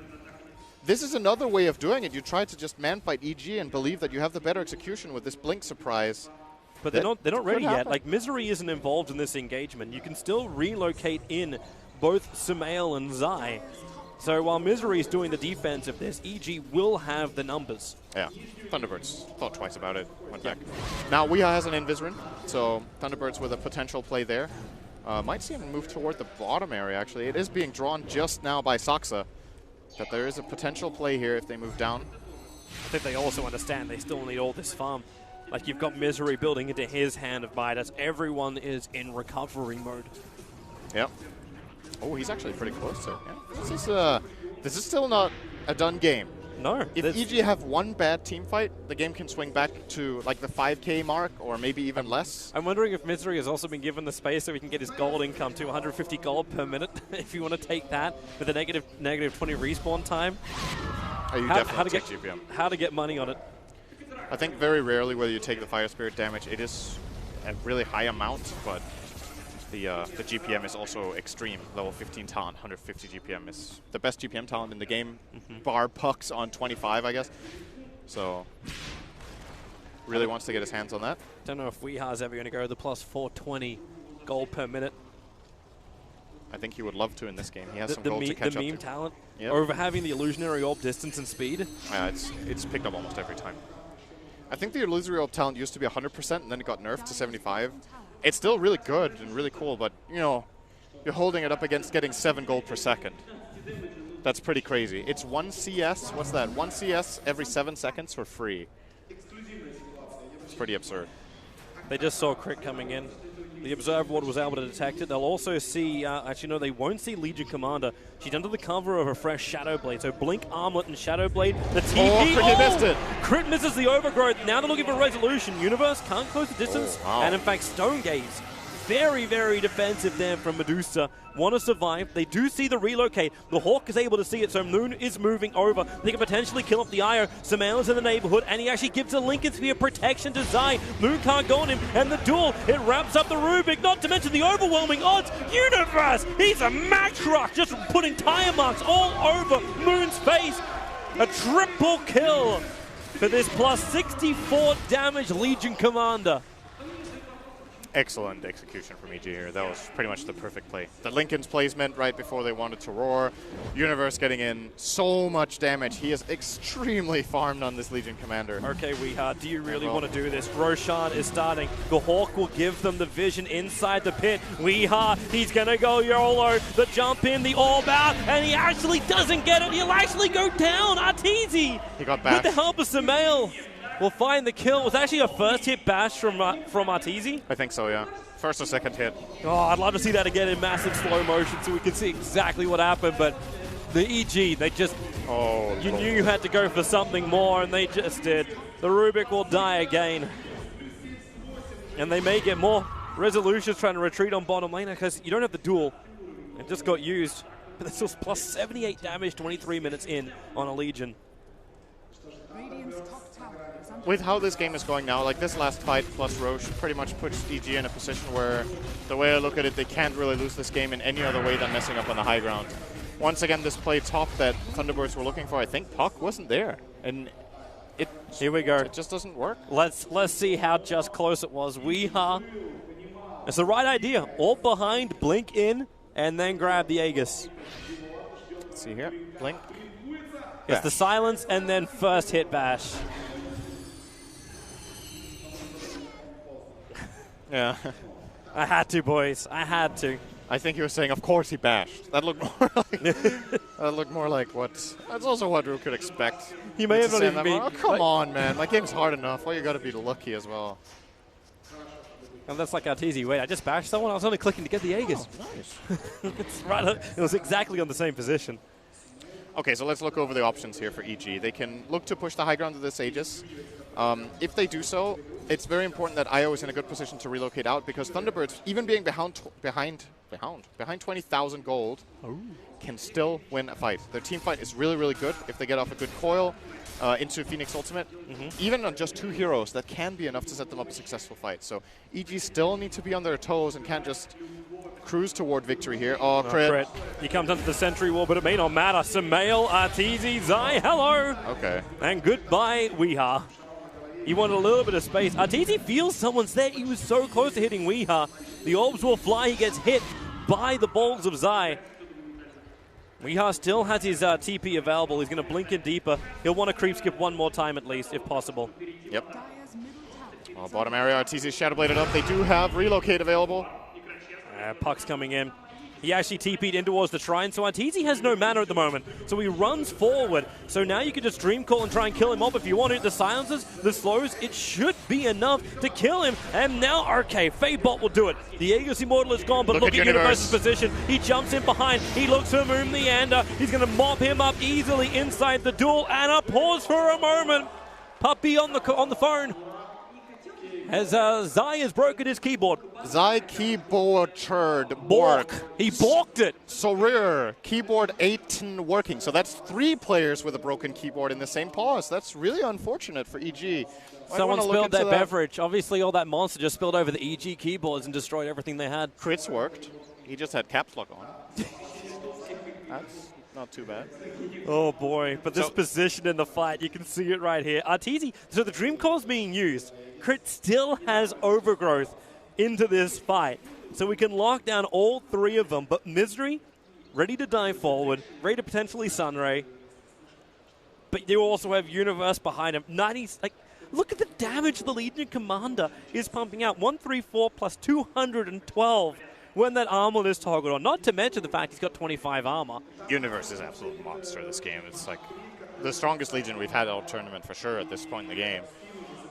This is another way of doing it. You try to just man-fight EG and believe that you have the better execution with this blink surprise. But they're not ready yet. Like, Misery isn't involved in this engagement. You can still relocate in both Samel and Zai. So while Misery is doing the defense of this, EG will have the numbers. Yeah, Thunderbirds thought twice about it, went back. Now Weeha has an Invisrin, so Thunderbirds with a potential play there. Might see him move toward the bottom area, actually. It is being drawn just now by Saksa, that there is a potential play here if they move down. I think they also understand they still need all this farm. Like, you've got Misery building into his hand of Midas. Everyone is in recovery mode. Yep. Oh, he's actually pretty close to it. Yeah. This is still not a done game. No. If EG have one bad team fight, the game can swing back to like the 5K mark or maybe even less. I'm wondering if Misery has also been given the space so he can get his gold income to 150 gold per minute, if you want to take that with a negative 20 respawn time. You How definitely take GPM. How to get money on it. I think very rarely will you take the Fire Spirit damage. It is a really high amount, but the GPM is also extreme. Level 15 talent, 150 GPM is the best GPM talent in the game, bar Pucks on 25, I guess. So, really wants to get his hands on that. Don't know if Weeha's ever going to go the plus 420 gold per minute. I think he would love to in this game. He has some the gold to catch the up meme to. talent Yep. over having the illusionary orb distance and speed. It's picked up almost every time. I think the illusory orb talent used to be 100% and then it got nerfed to 75. It's still really good and really cool, but you know, you're holding it up against getting 7 gold per second. That's pretty crazy. It's 1 CS, what's that? 1 CS every 7 seconds for free. It's pretty absurd. They just saw crit coming in. The Observe Ward was able to detect it. They'll also see, actually no, they won't see Legion Commander. She's under the cover of a fresh Shadow Blade. So Blink, Armlet, and Shadow Blade. The TP, he missed it. Crit misses the Overgrowth. Now they're looking for Resolution. Universe can't close the distance. wow. And in fact, Stone Gaze, very, very defensive there from Medusa. Want to survive. They do see the relocate. The Hawk is able to see it, so Moon is moving over. They can potentially kill up the Io. Samael's in the neighborhood, and he actually gives a Lincoln Sphere protection to Zai. Moon can't go on him, and the duel, it wraps up the Rubik, not to mention the overwhelming odds. Universe, he's a Mack truck, just putting tire marks all over Moon's face. A triple kill for this plus 64 damage Legion Commander. Excellent execution from EG here. That was pretty much the perfect play. The Lincoln's placement right before they wanted to roar. Universe getting in so much damage. He is extremely farmed on this Legion Commander. Okay, Weeha, do you really want to do this? Roshan is starting. The Hawk will give them the vision inside the pit. Weeha, he's going to go YOLO. The jump in, the orb out, and he actually doesn't get it. He'll actually go down. Arteezy, He got bashed. with the help of Samael, will find the kill. It was actually a first hit bash from Arteezy. I think so, yeah. First or second hit. Oh, I'd love to see that again in massive slow motion so we can see exactly what happened, but the EG, they just, you knew you had to go for something more, and they just did. The Rubik will die again. And they may get more resolutions trying to retreat on bottom lane because you don't have the duel. It just got used. But this was plus 78 damage 23 minutes in on a Legion. With how this game is going now, like this last fight plus Roche pretty much puts EG in a position where, the way I look at it, they can't really lose this game in any other way than messing up on the high ground. Once again, this play top that Thunderbirds were looking for, I think Puck wasn't there. And Here we go. it just doesn't work. Let's see how just close it was. Weeha. It's the right idea. All behind, blink in, and then grab the Aegis. Let's see here. Blink. It's the silence and then first hit bash. Yeah. I had to, boys. I had to. I think he was saying, of course he bashed. That looked more like what. That's also what we could expect. He may have not even been. Oh, come on, man. My game's hard enough. Why you got to be lucky as well? And that's like Arteezy. Wait, I just bashed someone? I was only clicking to get the Aegis. Oh, nice. It's right. It was exactly on the same position. Okay, so let's look over the options here for EG. They can look to push the high ground of this Aegis. If they do so, it's very important that IO is in a good position to relocate out because Thunderbirds, even being behind 20,000 gold, can still win a fight. Their team fight is really, really good if they get off a good coil into Phoenix Ultimate. Even on just 2 heroes, that can be enough to set them up a successful fight. So EG still need to be on their toes and can't just cruise toward victory here. Oh, crit. He comes onto the sentry wall, but it may not matter. Samael, Arteezy, Zai, hello. Okay. And goodbye, Weeha. He wanted a little bit of space. Arteezy feels someone's there. He was so close to hitting Weeha. The orbs will fly. He gets hit by the balls of Zai. Weeha still has his TP available. He's going to blink in deeper. He'll want to creep skip one more time at least, if possible. Yep. Bottom area, Arteezy Shadow Bladed up. They do have relocate available. Puck's coming in. He actually TP'd in towards the shrine, so Arteezy has no mana at the moment. So he runs forward. So now you can just Dream Call and try and kill him off if you want to. The silences, the slows, it should be enough to kill him. And now, okay, Fadebot will do it. The Aegis Immortal is gone, but look at Universe's position. He jumps in behind. He looks for Moon Leander. He's going to mop him up easily inside the duel. And a pause for a moment. Puppy on the phone. As Zai has broken his keyboard. Zai keyboard bork. He balked it. So rare. Keyboard 18 working. So that's 3 players with a broken keyboard in the same pause. That's really unfortunate for EG. Someone spilled their beverage. Obviously, all that monster just spilled over the EG keyboards and destroyed everything they had. Crits worked. He just had caps lock on. That's not too bad. Oh boy, but this position in the fight, you can see it right here. Arteezy, so the Dream Call is being used. Crit still has overgrowth into this fight. So we can lock down all 3 of them, but Misery, ready to dive forward, ready to potentially Sunray. But you also have Universe behind him. 90, like, look at the damage the Legion Commander is pumping out. 134 plus 212 when that armor is toggled on. Not to mention the fact he's got 25 armor. Universe is an absolute monster this game. It's like the strongest Legion we've had all tournament for sure at this point in the game.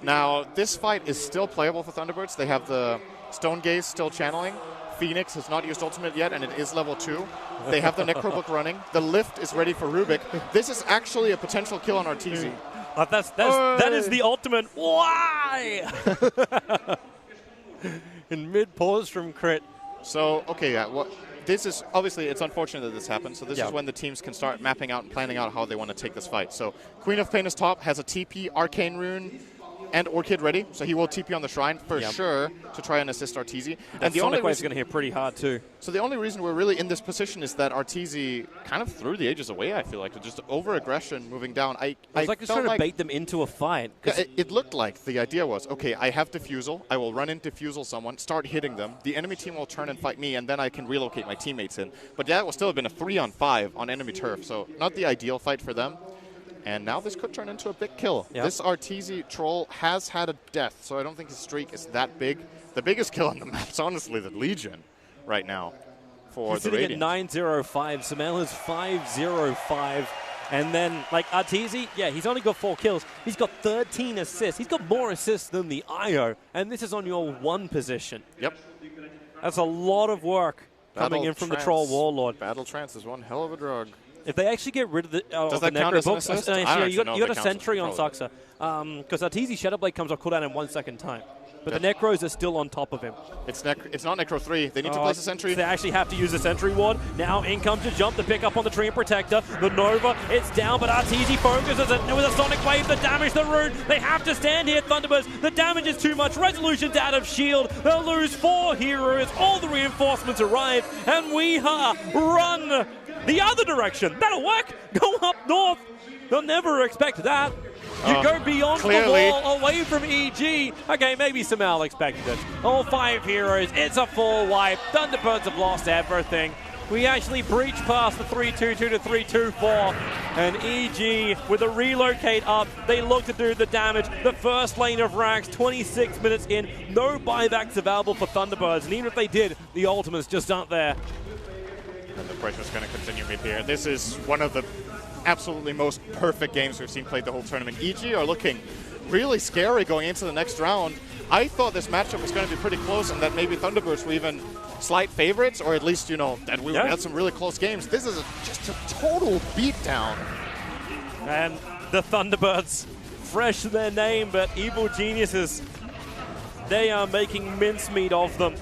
Now, this fight is still playable for Thunderbirds. They have the Stone Gaze still channeling. Phoenix has not used ultimate yet, and it is level 2. They have the Necrobook running. The lift is ready for Rubik. This is actually a potential kill on Arteezy. That is the ultimate. Why? In mid-pause from Crit. So, okay, yeah. Well, this is, obviously, it's unfortunate that this happened. So this is when the teams can start mapping out and planning out how they want to take this fight. So Queen of Pain is top, has a TP, Arcane Rune, and Orchid ready, so he will TP on the Shrine for sure to try and assist Arteezy. And the Sonic Wave's going to hit pretty hard too. So the only reason we're really in this position is that Arteezy kind of threw the Aegis away, I feel like, with just over-aggression moving down. It was like he's trying to bait them into a fight. Yeah, it looked like the idea was, okay, I have Diffusal, I will run in Diffusal someone, start hitting them, the enemy team will turn and fight me, and then I can relocate my teammates in. But that will still have been a 3-on-5 on enemy turf, so not the ideal fight for them. And now this could turn into a big kill. Yep. This Arteezy troll has had a death, so I don't think his streak is that big. The biggest kill on the map is honestly the Legion right now for he's the Radiant. He's sitting at 905. Samel is 505. And then, like, Arteezy, yeah, he's only got 4 kills. He's got 13 assists. He's got more assists than the IO. And this is on your 1 position. Yep. That's a lot of work coming in from the Troll Warlord. Battle Trance is one hell of a drug. If they actually get rid of the Does that count as an assist? you got a sentry on Saxa. Because Arteezy Shadowblade comes off cooldown in 1 second time. But the Necros are still on top of him. It's not Necro 3. They need to place a sentry. They actually have to use a sentry ward. Now in comes the jump to pick up on the Tree and Protector. The Nova, it's down, but Arteezy focuses it with a Sonic Wave to damage the rune. They have to stand here, Thunderbirds. The damage is too much. Resolution's out of shield. They'll lose 4 heroes. All the reinforcements arrive, and Weeha run the other direction. That'll work. Go up north. They'll never expect that. You go beyond the wall, away from EG. Okay, maybe Samel expected it. All 5 heroes. It's a full wipe. Thunderbirds have lost everything. We actually breach past the 3-2-2 to 3-2-4. And EG, with a relocate up, they look to do the damage. The first lane of Rax, 26 minutes in. No buybacks available for Thunderbirds. And even if they did, the ultimates just aren't there. And the pressure's going to continue mid here. This is one of the absolutely most perfect games we've seen played the whole tournament. EG are looking really scary going into the next round. I thought this matchup was going to be pretty close and that maybe Thunderbirds were even slight favorites, or at least, you know, that we had some really close games. This is just a total beatdown. And the Thunderbirds, fresh to their name, but evil geniuses, they are making mincemeat of them.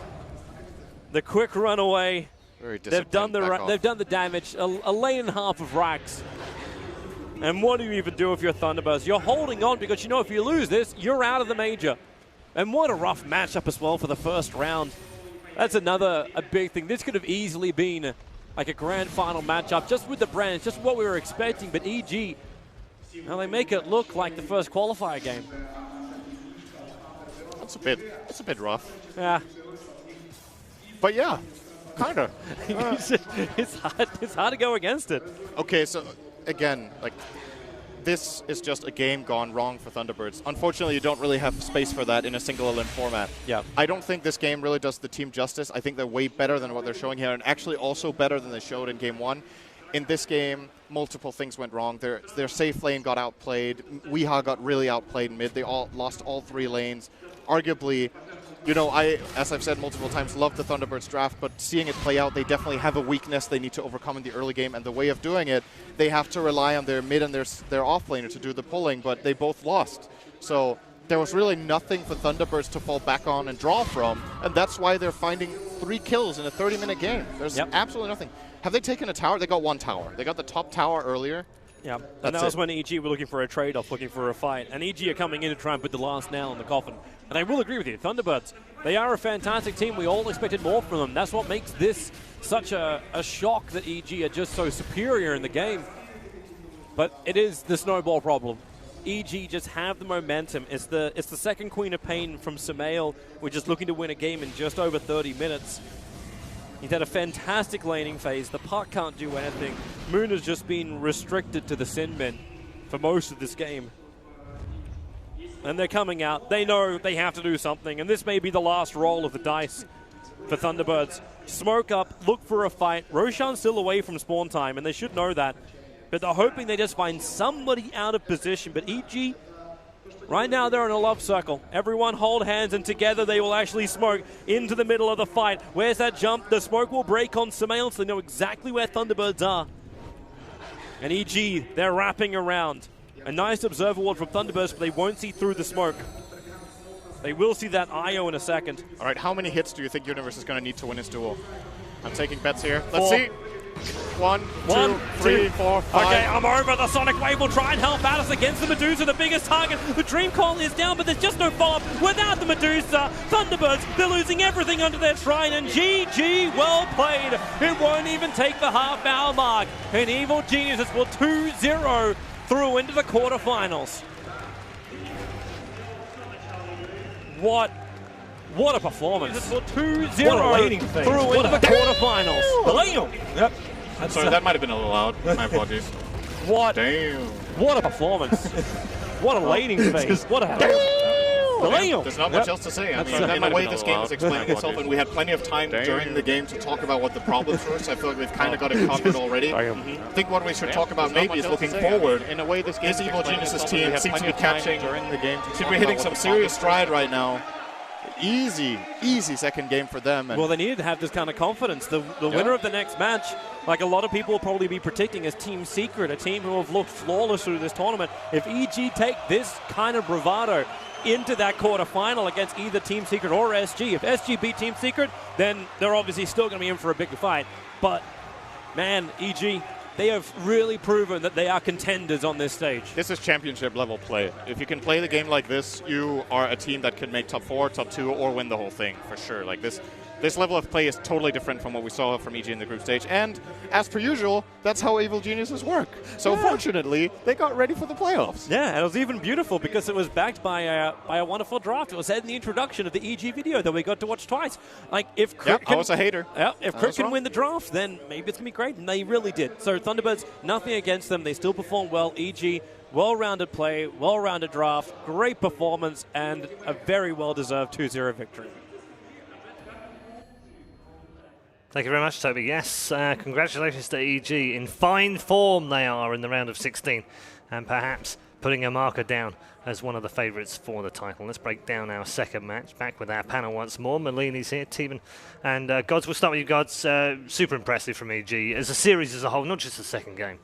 The quick runaway. They've done the damage. A lane and a half of Rax. And what do you even do if you're Thunderbirds? You're holding on because you know if you lose this, you're out of the major. And what a rough matchup as well for the first round. That's a big thing. This could have easily been like a grand final matchup just with the brands, just what we were expecting. But EG, now they make it look like the first qualifier game. It's a bit rough. Yeah. But yeah. Kind of. It's hard to go against it. Okay, so again, like this is just a game gone wrong for Thunderbirds. Unfortunately, you don't really have space for that in a single element format. Yeah. I don't think this game really does the team justice. I think they're way better than what they're showing here, and actually also better than they showed in Game 1. In this game, multiple things went wrong. Their safe lane got outplayed. Weehaw got really outplayed in mid. They all lost all 3 lanes. Arguably, you know, as I've said multiple times, love the Thunderbirds draft, but seeing it play out, they definitely have a weakness they need to overcome in the early game, and the way of doing it, they have to rely on their mid and their off laner to do the pulling, but they both lost. So there was really nothing for Thunderbirds to fall back on and draw from, and that's why they're finding 3 kills in a 30-minute game. There's absolutely nothing. Have they taken a tower? They got 1 tower. They got the top tower earlier. Yeah, and that was when EG were looking for a trade-off, looking for a fight. And EG are coming in to try and put the last nail in the coffin. And I will agree with you, Thunderbirds, they are a fantastic team. We all expected more from them. That's what makes this such a shock that EG are just so superior in the game. But it is the snowball problem. EG just have the momentum. It's the second Queen of Pain from Sumail. We're just looking to win a game in just over 30 minutes. He's had a fantastic laning phase. The puck can't do anything. Moon has just been restricted to the Sin Bin for most of this game. And they're coming out. They know they have to do something, and this may be the last roll of the dice for Thunderbirds. Smoke up, look for a fight. Roshan's still away from spawn time, and they should know that. But they're hoping they just find somebody out of position. But EG, right now they're in a love circle. Everyone hold hands, and together they will actually smoke into the middle of the fight. Where's that jump? The smoke will break on Sumail, so they know exactly where Thunderbirds are. And EG, they're wrapping around. A nice observer ward from Thunderbirds, but they won't see through the smoke. They will see that IO in a second. All right, how many hits do you think Universe is going to need to win this duel? I'm taking bets here. Let's see. 1, 2, 3, 4, 5. Okay, I'm over. The Sonic Wave will try and help out us against the Medusa, the biggest target. The Dream Coil is down, but there's just no follow-up without the Medusa. Thunderbirds, they're losing everything under their shrine, and GG, well played. It won't even take the half-hour mark. And Evil Geniuses will 2-0 through into the quarterfinals. What a performance. For 2-0 through into the quarterfinals. Yep. Sorry, that might have been a little loud. My apologies. What a performance. What a laning phase. What a... There's not much else to say. I mean, in the way this game is explaining itself, and we had plenty of time during the game to talk about what the problems were, so I feel like we've kind of got it covered already. I think what we should talk about maybe is looking forward. In a way, this Evil Geniuses team seems to be catching, seems to be hitting some serious stride right now. Easy second game for them. Well, they needed to have this kind of confidence. The winner of the next match, like a lot of people will probably be predicting, is Team Secret, a team who have looked flawless through this tournament. If EG take this kind of bravado into that quarterfinal against either Team Secret or SG, if SG beat Team Secret, then they're obviously still going to be in for a big fight. But, man, EG, they have really proven that they are contenders on this stage. This is championship level play. If you can play the game like this, you are a team that can make top 4, top 2, or win the whole thing for sure. Like this level of play is totally different from what we saw from EG in the group stage. And as per usual, that's how Evil Geniuses work. So fortunately, they got ready for the playoffs. Yeah, and it was even beautiful because it was backed by a wonderful draft. It was said in the introduction of the EG video that we got to watch twice. Like, if Crit I was a hater. Yeah, if Crit can win the draft, then maybe it's going to be great. And they really did. So Thunderbirds, nothing against them. They still performed well. EG, well-rounded play, well-rounded draft, great performance, and a very well-deserved 2-0 victory. Thank you very much, Toby. Yes, congratulations to EG. In fine form they are in the round of 16, and perhaps putting a marker down as one of the favourites for the title. Let's break down our second match. Back with our panel once more. Malini's here, Teeman, and Gods. We'll start with you, Gods. Super impressive from EG as a series as a whole, not just the second game.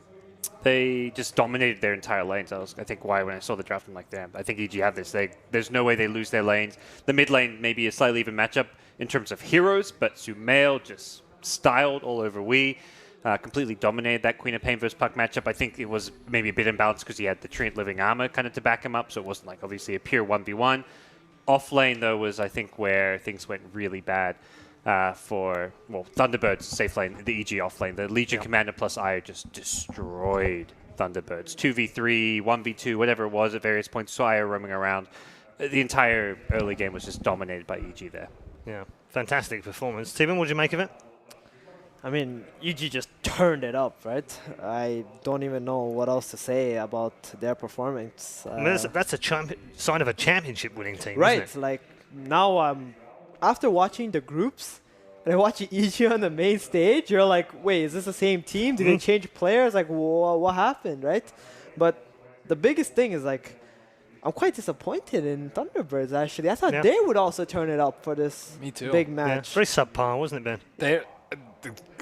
They just dominated their entire lanes. That was, I think, why when I saw the draft, I'm like, damn, I think EG have this. There's no way they lose their lanes. The mid lane may be a slightly even matchup in terms of heroes, but Sumail just styled all over Wii. Completely dominated that Queen of Pain versus Puck matchup. I think it was maybe a bit imbalanced because he had the Treant Living Armor kind of to back him up, so it wasn't like obviously a pure 1v1. Off lane, though, was I think where things went really bad for, well, Thunderbirds safe lane, the EG off lane. The Legion Commander plus Ire just destroyed Thunderbirds. 2v3, 1v2, whatever it was at various points. So Ire roaming around. The entire early game was just dominated by EG there. Yeah, fantastic performance. Steven, what did you make of it? I mean, EG just turned it up, right? I don't even know what else to say about their performance. I mean, that's a sign of a championship winning team, right, isn't it? like now after watching the groups and watching EG on the main stage, you're like, wait, is this the same team? Did they change players? Like, what happened, right? But the biggest thing is, like, I'm quite disappointed in Thunderbirds, actually. I thought they would also turn it up for this big match. Very subpar, wasn't it, Ben?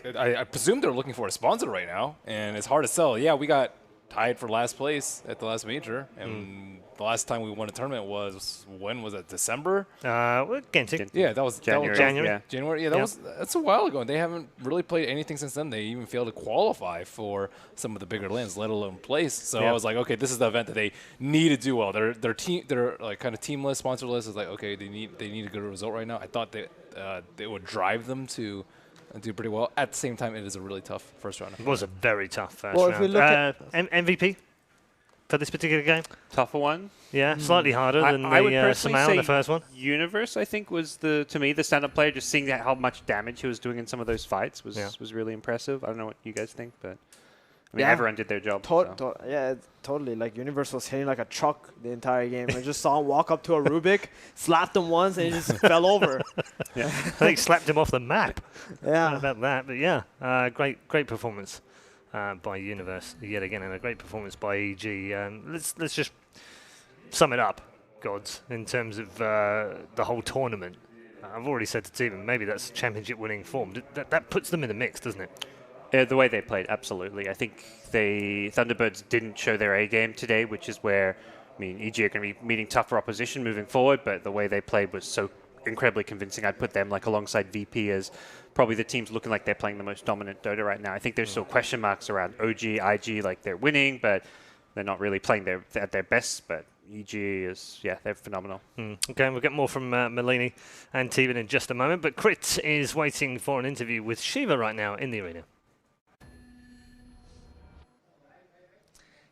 I presume they're looking for a sponsor right now, and it's hard to sell. Yeah, we got tied for last place at the last major, and the last time we won a tournament was, when was it, December? Genting. Yeah, that was January. January. Yeah, that's a while ago, and they haven't really played anything since then. They even failed to qualify for some of the bigger lands, let alone place. So I was like, okay, this is the event that they need to do well. Their team, their like kind of team list, sponsor list is like, okay, they need a good result right now. I thought that they would drive them to do pretty well. At the same time, it is a really tough first round. It was a very tough first Well, round. if we look at MVP for this particular game? Tougher one. Yeah, slightly harder than I would the personally Samao say in the first one. Universe, I think, was to me the stand-up player. Just seeing how much damage he was doing in some of those fights was really impressive. I don't know what you guys think, but I mean, everyone did their job. Yeah, totally. Like, Universe was hitting like a truck the entire game. I just saw him walk up to a Rubik, slapped him once, and he just fell over. Yeah, I think he slapped him off the map. Yeah. Not about that, but yeah, great performance by Universe yet again, and a great performance by EG. Let's just sum it up, gods, in terms of the whole tournament. I've already said to Steven, maybe that's championship-winning form. That puts them in the mix, doesn't it? The way they played, absolutely. I think the Thunderbirds didn't show their A game today, which is where, I mean, EG are going to be meeting tougher opposition moving forward, but the way they played was so incredibly convincing. I'd put them like alongside VP as probably the teams looking like they're playing the most dominant Dota right now. I think there's still question marks around OG, IG, like they're winning, but they're not really playing at their best, but EG is, they're phenomenal. Okay, we'll get more from Melini and Teven in just a moment, but Crit is waiting for an interview with Shiva right now in the arena.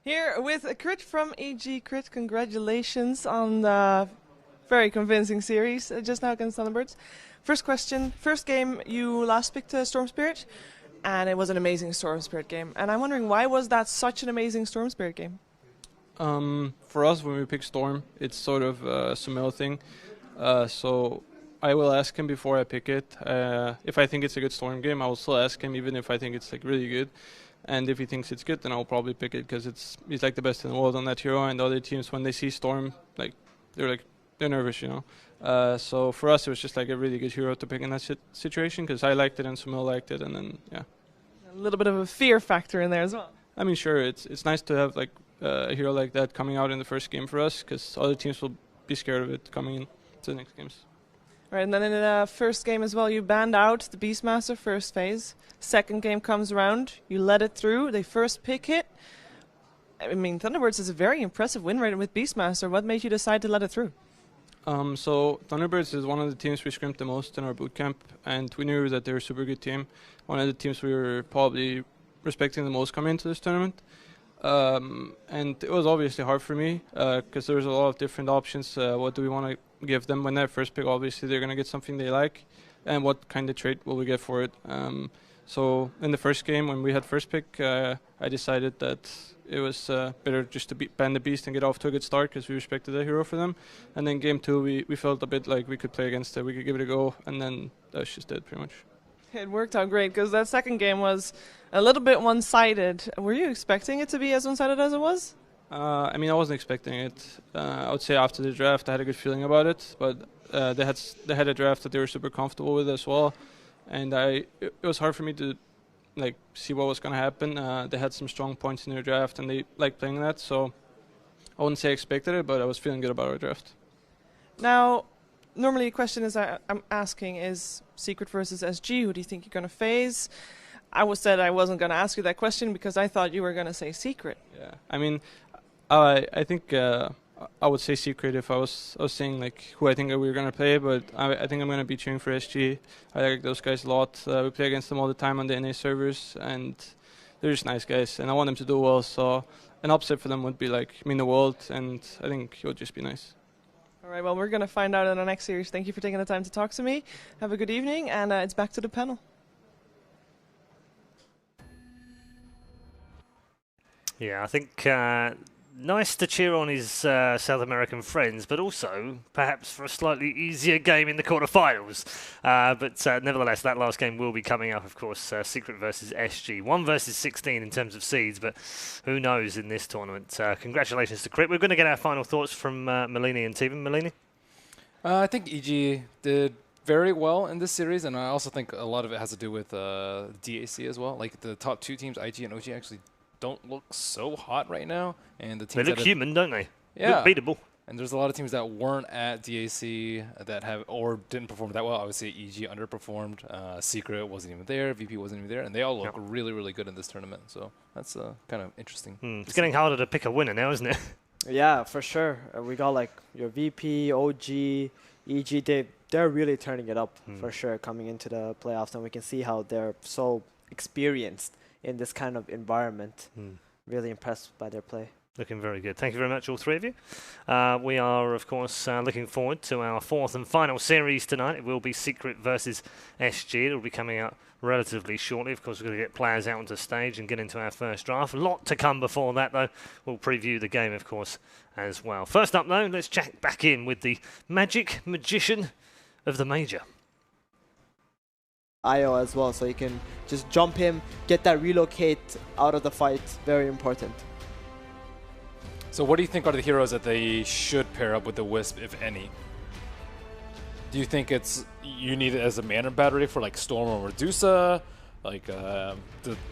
Here with Crit from EG. Crit, congratulations on the very convincing series just now against Thunderbirds. First question, first game you last picked Storm Spirit, and it was an amazing Storm Spirit game. And I'm wondering, why was that such an amazing Storm Spirit game? For us, when we pick Storm, it's sort of a Sumail thing. So I will ask him before I pick it. If I think it's a good Storm game, I will still ask him, even if I think it's like really good. And if he thinks it's good, then I'll probably pick it because he's like the best in the world on that hero. And the other teams, when they see Storm, they're nervous, you know. So for us, it was just like a really good hero to pick in that situation because I liked it and Sumail liked it, and then a little bit of a fear factor in there as well. I mean, sure, it's nice to have like a hero like that coming out in the first game for us because other teams will be scared of it coming into the next games. Right, and then in the first game as well, you banned out the Beastmaster first phase. Second game comes around, you let it through. They first pick hit. I mean, Thunderbirds is a very impressive win rate with Beastmaster. What made you decide to let it through? So Thunderbirds is one of the teams we scrimped the most in our bootcamp, and we knew that they were a super good team. One of the teams we were probably respecting the most coming into this tournament. And it was obviously hard for me because there was a lot of different options. What do we want to give them when they first pick? Obviously, they're going to get something they like, and what kind of trait will we get for it? So in the first game, when we had first pick, I decided that it was better just to ban the Beast and get off to a good start because we respected the hero for them. And then game two, we felt a bit like we could play against it, we could give it a go, and then that was just it pretty much. It worked out great because that second game was a little bit one-sided. Were you expecting it to be as one-sided as it was? I mean, I wasn't expecting it. I would say after the draft, I had a good feeling about it, but they had a draft that they were super comfortable with as well, and it was hard for me to see what was going to happen. They had some strong points in their draft, and they liked playing that, so I wouldn't say I expected it, but I was feeling good about our draft. Now, normally a question I'm asking is Secret versus SG. Who do you think you're going to phase? I said I wasn't going to ask you that question because I thought you were going to say Secret. Yeah, I mean, I think I would say Secret if I was saying who I think we were going to play, but I think I'm going to be cheering for SG. I like those guys a lot. We play against them all the time on the NA servers, and they're just nice guys, and I want them to do well. So an upset for them would be mean the world, and I think it would just be nice. All right, well, we're going to find out in our next series. Thank you for taking the time to talk to me. Have a good evening, and it's back to the panel. Yeah, I think nice to cheer on his South American friends, but also perhaps for a slightly easier game in the quarterfinals. But nevertheless, that last game will be coming up, of course, Secret versus SG. 1 versus 16 in terms of seeds, but who knows in this tournament. Congratulations to Crit. We're going to get our final thoughts from Melini and Teven. Melini? I think EG did very well in this series, and I also think a lot of it has to do with DAC as well. Like the top 2 teams, IG and OG, actually don't look so hot right now, and the teams they look human, don't they? Yeah, look beatable. And there's a lot of teams that weren't at DAC that have or didn't perform that well. Obviously, EG underperformed. Secret wasn't even there. VP wasn't even there, and they all look really, really good in this tournament. So that's kind of interesting. It's getting harder to pick a winner now, isn't it? Yeah, for sure. We got like your VP, OG, EG. They're really turning it up for sure coming into the playoffs, and we can see how they're so experienced in this kind of environment. Really impressed by their play. Looking very good. Thank you very much, all three of you. We are, of course, looking forward to our 4th and final series tonight. It will be Secret versus SG. It will be coming out relatively shortly. Of course, we're going to get players out onto stage and get into our first draft. A lot to come before that, though. We'll preview the game, of course, as well. First up, though, let's check back in with the magic magician of the major. IO as well, so you can just jump him, get that relocate out of the fight. Very important. So what do you think are the heroes that they should pair up with the Wisp, if any? Do you think it's you need it as a mana battery for like Storm or Medusa, like the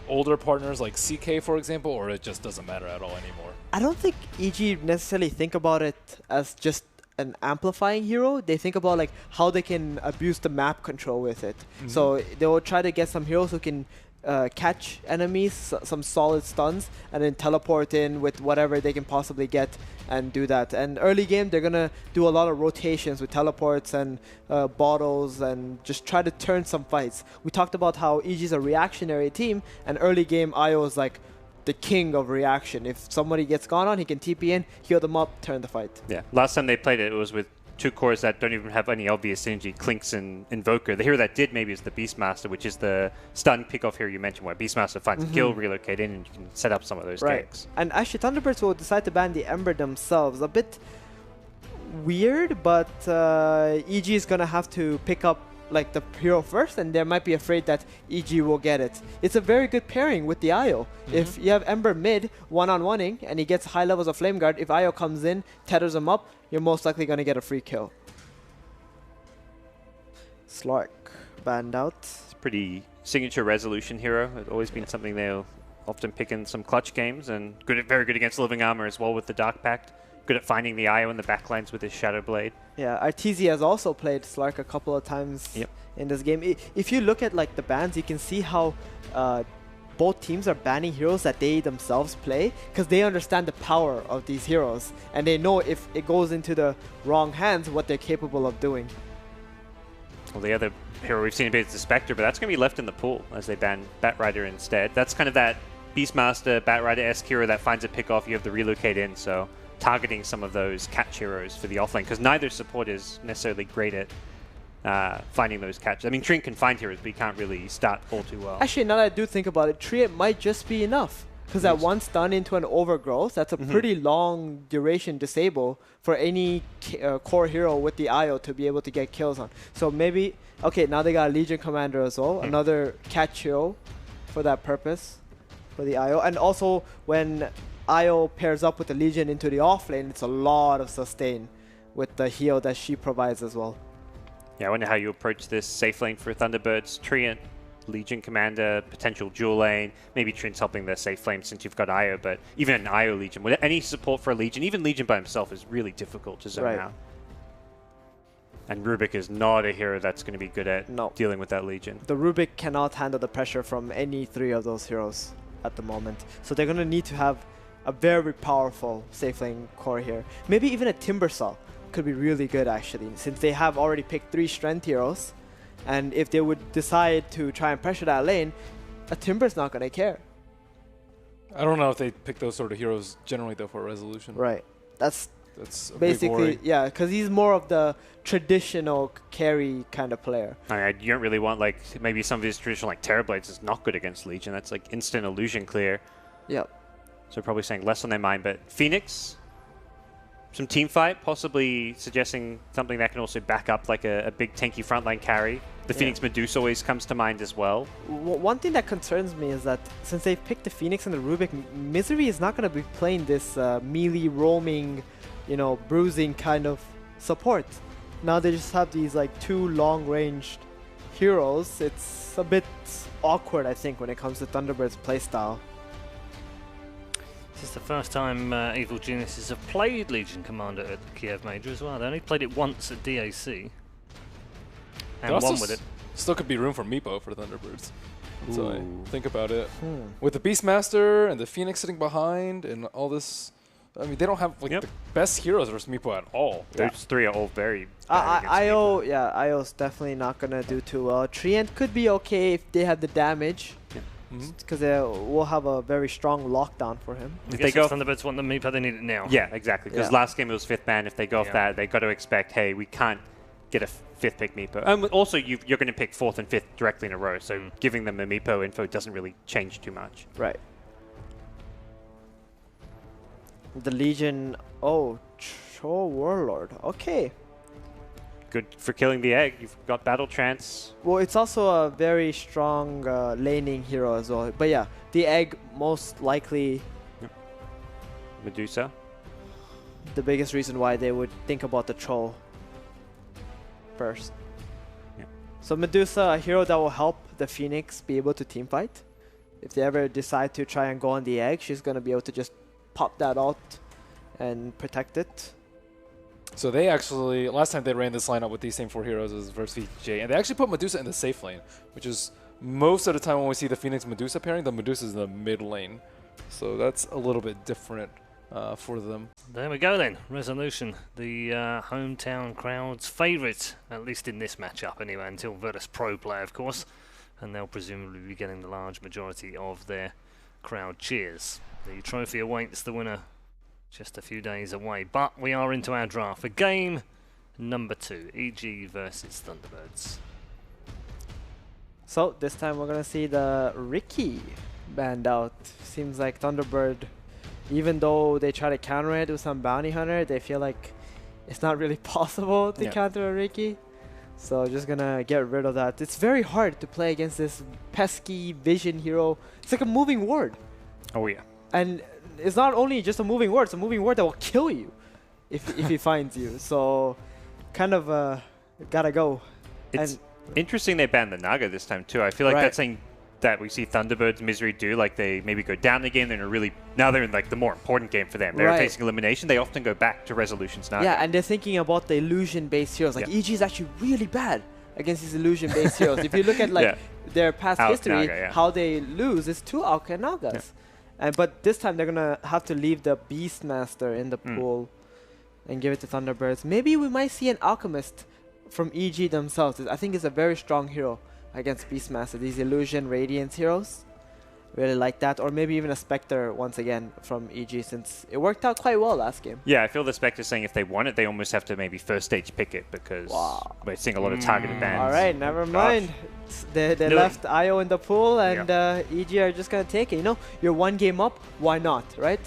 older partners like CK, for example, or it just doesn't matter at all anymore? I don't think EG necessarily think about it as just an amplifying hero. They think about like how they can abuse the map control with it. So they will try to get some heroes who can catch enemies, some solid stuns, and then teleport in with whatever they can possibly get and do that. And early game, they're going to do a lot of rotations with teleports and bottles and just try to turn some fights. We talked about how EG is a reactionary team, and early game IO is like the king of reaction. If somebody gets gone on, he can TP in, heal them up, turn the fight. Yeah, last time they played it, it was with 2 cores that don't even have any obvious synergy, Clinks and Invoker. The hero that did maybe is the Beastmaster, which is the stun pick-off hero you mentioned, where Beastmaster finds a kill, relocate in, and you can set up some of those ganks. And actually, Thunderbirds will decide to ban the Ember themselves. A bit weird, but EG is going to have to pick up like the hero first, and they might be afraid that EG will get it. It's a very good pairing with the IO. If you have Ember mid, one-on-oneing, and he gets high levels of Flame Guard, if IO comes in, tethers him up, you're most likely going to get a free kill. Slark banned out. It's a pretty signature resolution hero. It's always been something they'll often pick in some clutch games, and very good against Living Armor as well with the Dark Pact. Good at finding the IO in the backlines with his Shadow Blade. Yeah, Arteezy has also played Slark a couple of times in this game. If you look at like the bans, you can see how both teams are banning heroes that they themselves play, because they understand the power of these heroes, and they know if it goes into the wrong hands, what they're capable of doing. Well, the other hero we've seen a bit is the Spectre, but that's going to be left in the pool as they ban Batrider instead. That's kind of that Beastmaster, Batrider-esque hero that finds a pick-off, you have the relocate in, so targeting some of those catch heroes for the offlane, because neither support is necessarily great at finding those catches. I mean, Trink can find heroes, but he can't really start all too well. Actually, now that I do think about it, Triet might just be enough, because that one stun into an overgrowth, that's a pretty long duration disable for any core hero with the IO to be able to get kills on. So maybe, okay, now they got a Legion Commander as well, another catch hero for that purpose, for the IO. And also, when IO pairs up with the Legion into the offlane, it's a lot of sustain with the heal that she provides as well. Yeah, I wonder how you approach this safe lane for Thunderbirds. Treant, Legion Commander, potential dual lane. Maybe Treant's helping the safe flame since you've got IO, but even an IO Legion, any support for a Legion, even Legion by himself is really difficult to zone out. And Rubik is not a hero that's going to be good at dealing with that Legion. The Rubik cannot handle the pressure from any 3 of those heroes at the moment. So they're going to need to have a very powerful safe lane core here. Maybe even a Timbersaw could be really good actually, since they have already picked 3 strength heroes. And if they would decide to try and pressure that lane, a Timber's not going to care. I don't know if they pick those sort of heroes generally though for resolution. Right. That's basically, yeah, because he's more of the traditional carry kind of player. You don't really want like maybe some of his traditional like Terrorblades is not good against Legion. That's like instant illusion clear. Yep. So probably saying less on their mind. But Phoenix, some team fight, possibly suggesting something that can also back up like a big tanky frontline carry. The Phoenix Medusa always comes to mind as well. One thing that concerns me is that since they picked the Phoenix and the Rubik, Misery is not going to be playing this melee roaming, you know, bruising kind of support. Now they just have these like 2 long-ranged heroes. It's a bit awkward, I think, when it comes to Thunderbird's playstyle. This is the first time Evil Geniuses have played Legion Commander at the Kiev Major as well. They only played it once at DAC. And won with it. Still could be room for Meepo for Thunderbirds. So I think about it. With the Beastmaster and the Phoenix sitting behind and all this, I mean, they don't have like the best heroes versus Meepo at all. Those 3 are all very bad against IO, Meepo. IO's definitely not gonna do too well. Treant could be okay if they have the damage, because we'll have a very strong lockdown for him. If they go Thunderbirds want the Meepo, they need it now. Yeah, exactly. Because last game it was 5th man. If they go off that, they got to expect, hey, we can't get a 5th pick Meepo. Also, you're going to pick 4th and 5th directly in a row, so giving them a Meepo info doesn't really change too much. Right. The Legion, Cho Warlord, okay. Good for killing the egg. You've got Battle Trance. Well, it's also a very strong laning hero as well. But yeah, the egg most likely Medusa. The biggest reason why they would think about the troll first. So Medusa, a hero that will help the Phoenix be able to teamfight. If they ever decide to try and go on the egg, she's going to be able to just pop that out and protect it. So they actually, last time they ran this lineup with these same 4 heroes was versus VJ, and they actually put Medusa in the safe lane, which is most of the time when we see the Phoenix Medusa pairing, the Medusa is in the mid lane. So that's a little bit different for them. There we go then. Resolution, the hometown crowd's favourite, at least in this matchup anyway, until Virtus Pro play, of course, and they'll presumably be getting the large majority of their crowd cheers. The trophy awaits the winner just a few days away, but we are into our draft for game number 2, EG versus Thunderbirds. So this time we're gonna see the Ricky band out. Seems like Thunderbird, even though they try to counter it with some bounty hunter, they feel like it's not really possible to counter a Ricky. So just gonna get rid of that. It's very hard to play against this pesky vision hero. It's like a moving ward. Oh yeah. And it's not only just a moving ward, it's a moving ward that will kill you if he finds you. So kind of gotta go. It's interesting they banned the Naga this time too. I feel like that's something that we see Thunderbirds Misery do. Like they maybe go down the game, now they're in like the more important game for them. They're facing elimination. They often go back to Resolutions Naga. Yeah, and they're thinking about the illusion-based heroes. Like EG is actually really bad against these illusion-based heroes. If you look at like their past history, how they lose is to Alka and Nagas. But this time they're gonna have to leave the Beastmaster in the pool and give it to Thunderbirds. Maybe we might see an Alchemist from EG themselves. I think it's a very strong hero against Beastmaster. These Illusion Radiance heroes, really like that. Or maybe even a Spectre once again from EG, since it worked out quite well last game. Yeah, I feel the Spectre saying if they want it, they almost have to maybe first stage pick it because we're seeing a lot of targeted bans. All right, never mind. They left IO in the pool, and EG are just going to take it. You know, you're 1 game up, why not, right?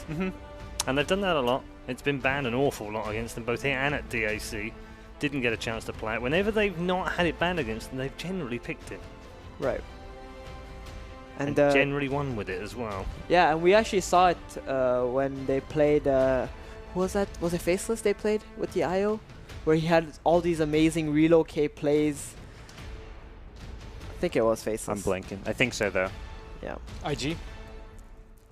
And they've done that a lot. It's been banned an awful lot against them, both here and at DAC. Didn't get a chance to play it. Whenever they've not had it banned against them, they've generally picked it. Right. And generally won with it as well. Yeah, and we actually saw it when they played, who was that? Was it Faceless they played with the IO? Where he had all these amazing relocate plays. I think it was Faceless. I'm blanking. I think so, though. Yeah. IG?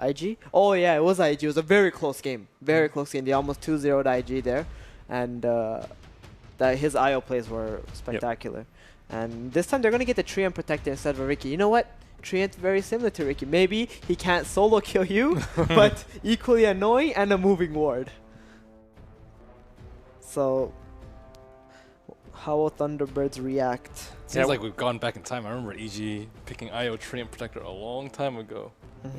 IG? Oh, yeah, it was IG. It was a very close game. Very close game. They almost 2-0'd IG there. And his IO plays were spectacular. And this time they're going to get the Treant Protector instead of a Ricky. You know what? Treant very similar to Ricky. Maybe he can't solo kill you, but equally annoying and a moving ward. So, how will Thunderbirds react? Seems like we've gone back in time. I remember EG picking IO Treant Protector a long time ago.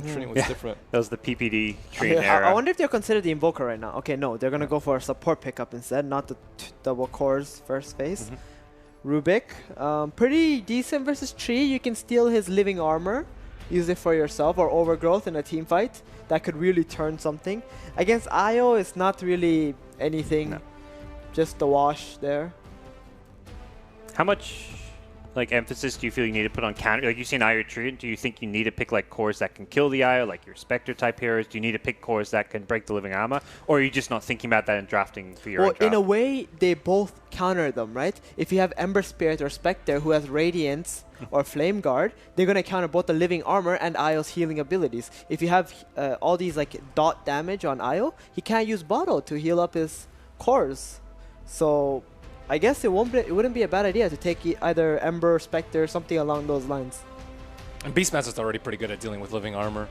Treant was different. That was the PPD Treant era. I wonder if they'll consider the Invoker right now. Okay, no, they're going to go for a support pickup instead, not the double cores first phase. Rubik, pretty decent versus Tree. You can steal his living armor, use it for yourself or overgrowth in a team fight, that could really turn something. Against IO, it's not really anything, just the wash there. How much emphasis do you feel you need to put on counter? Like you see an IO retreat, do you think you need to pick cores that can kill the IO, like your Spectre type heroes? Do you need to pick cores that can break the living armor? Or are you just not thinking about that in drafting for your own draft? In a way, they both counter them, right? If you have Ember Spirit or Spectre who has Radiance or Flame Guard, they're going to counter both the living armor and IO's healing abilities. If you have all these dot damage on IO, he can't use Bottle to heal up his cores. So I guess it wouldn't be a bad idea to take either Ember, Spectre, something along those lines. And Beastmaster's already pretty good at dealing with living armor.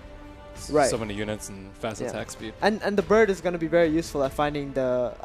Right. So many units and fast attack speed. And the bird is going to be very useful at finding the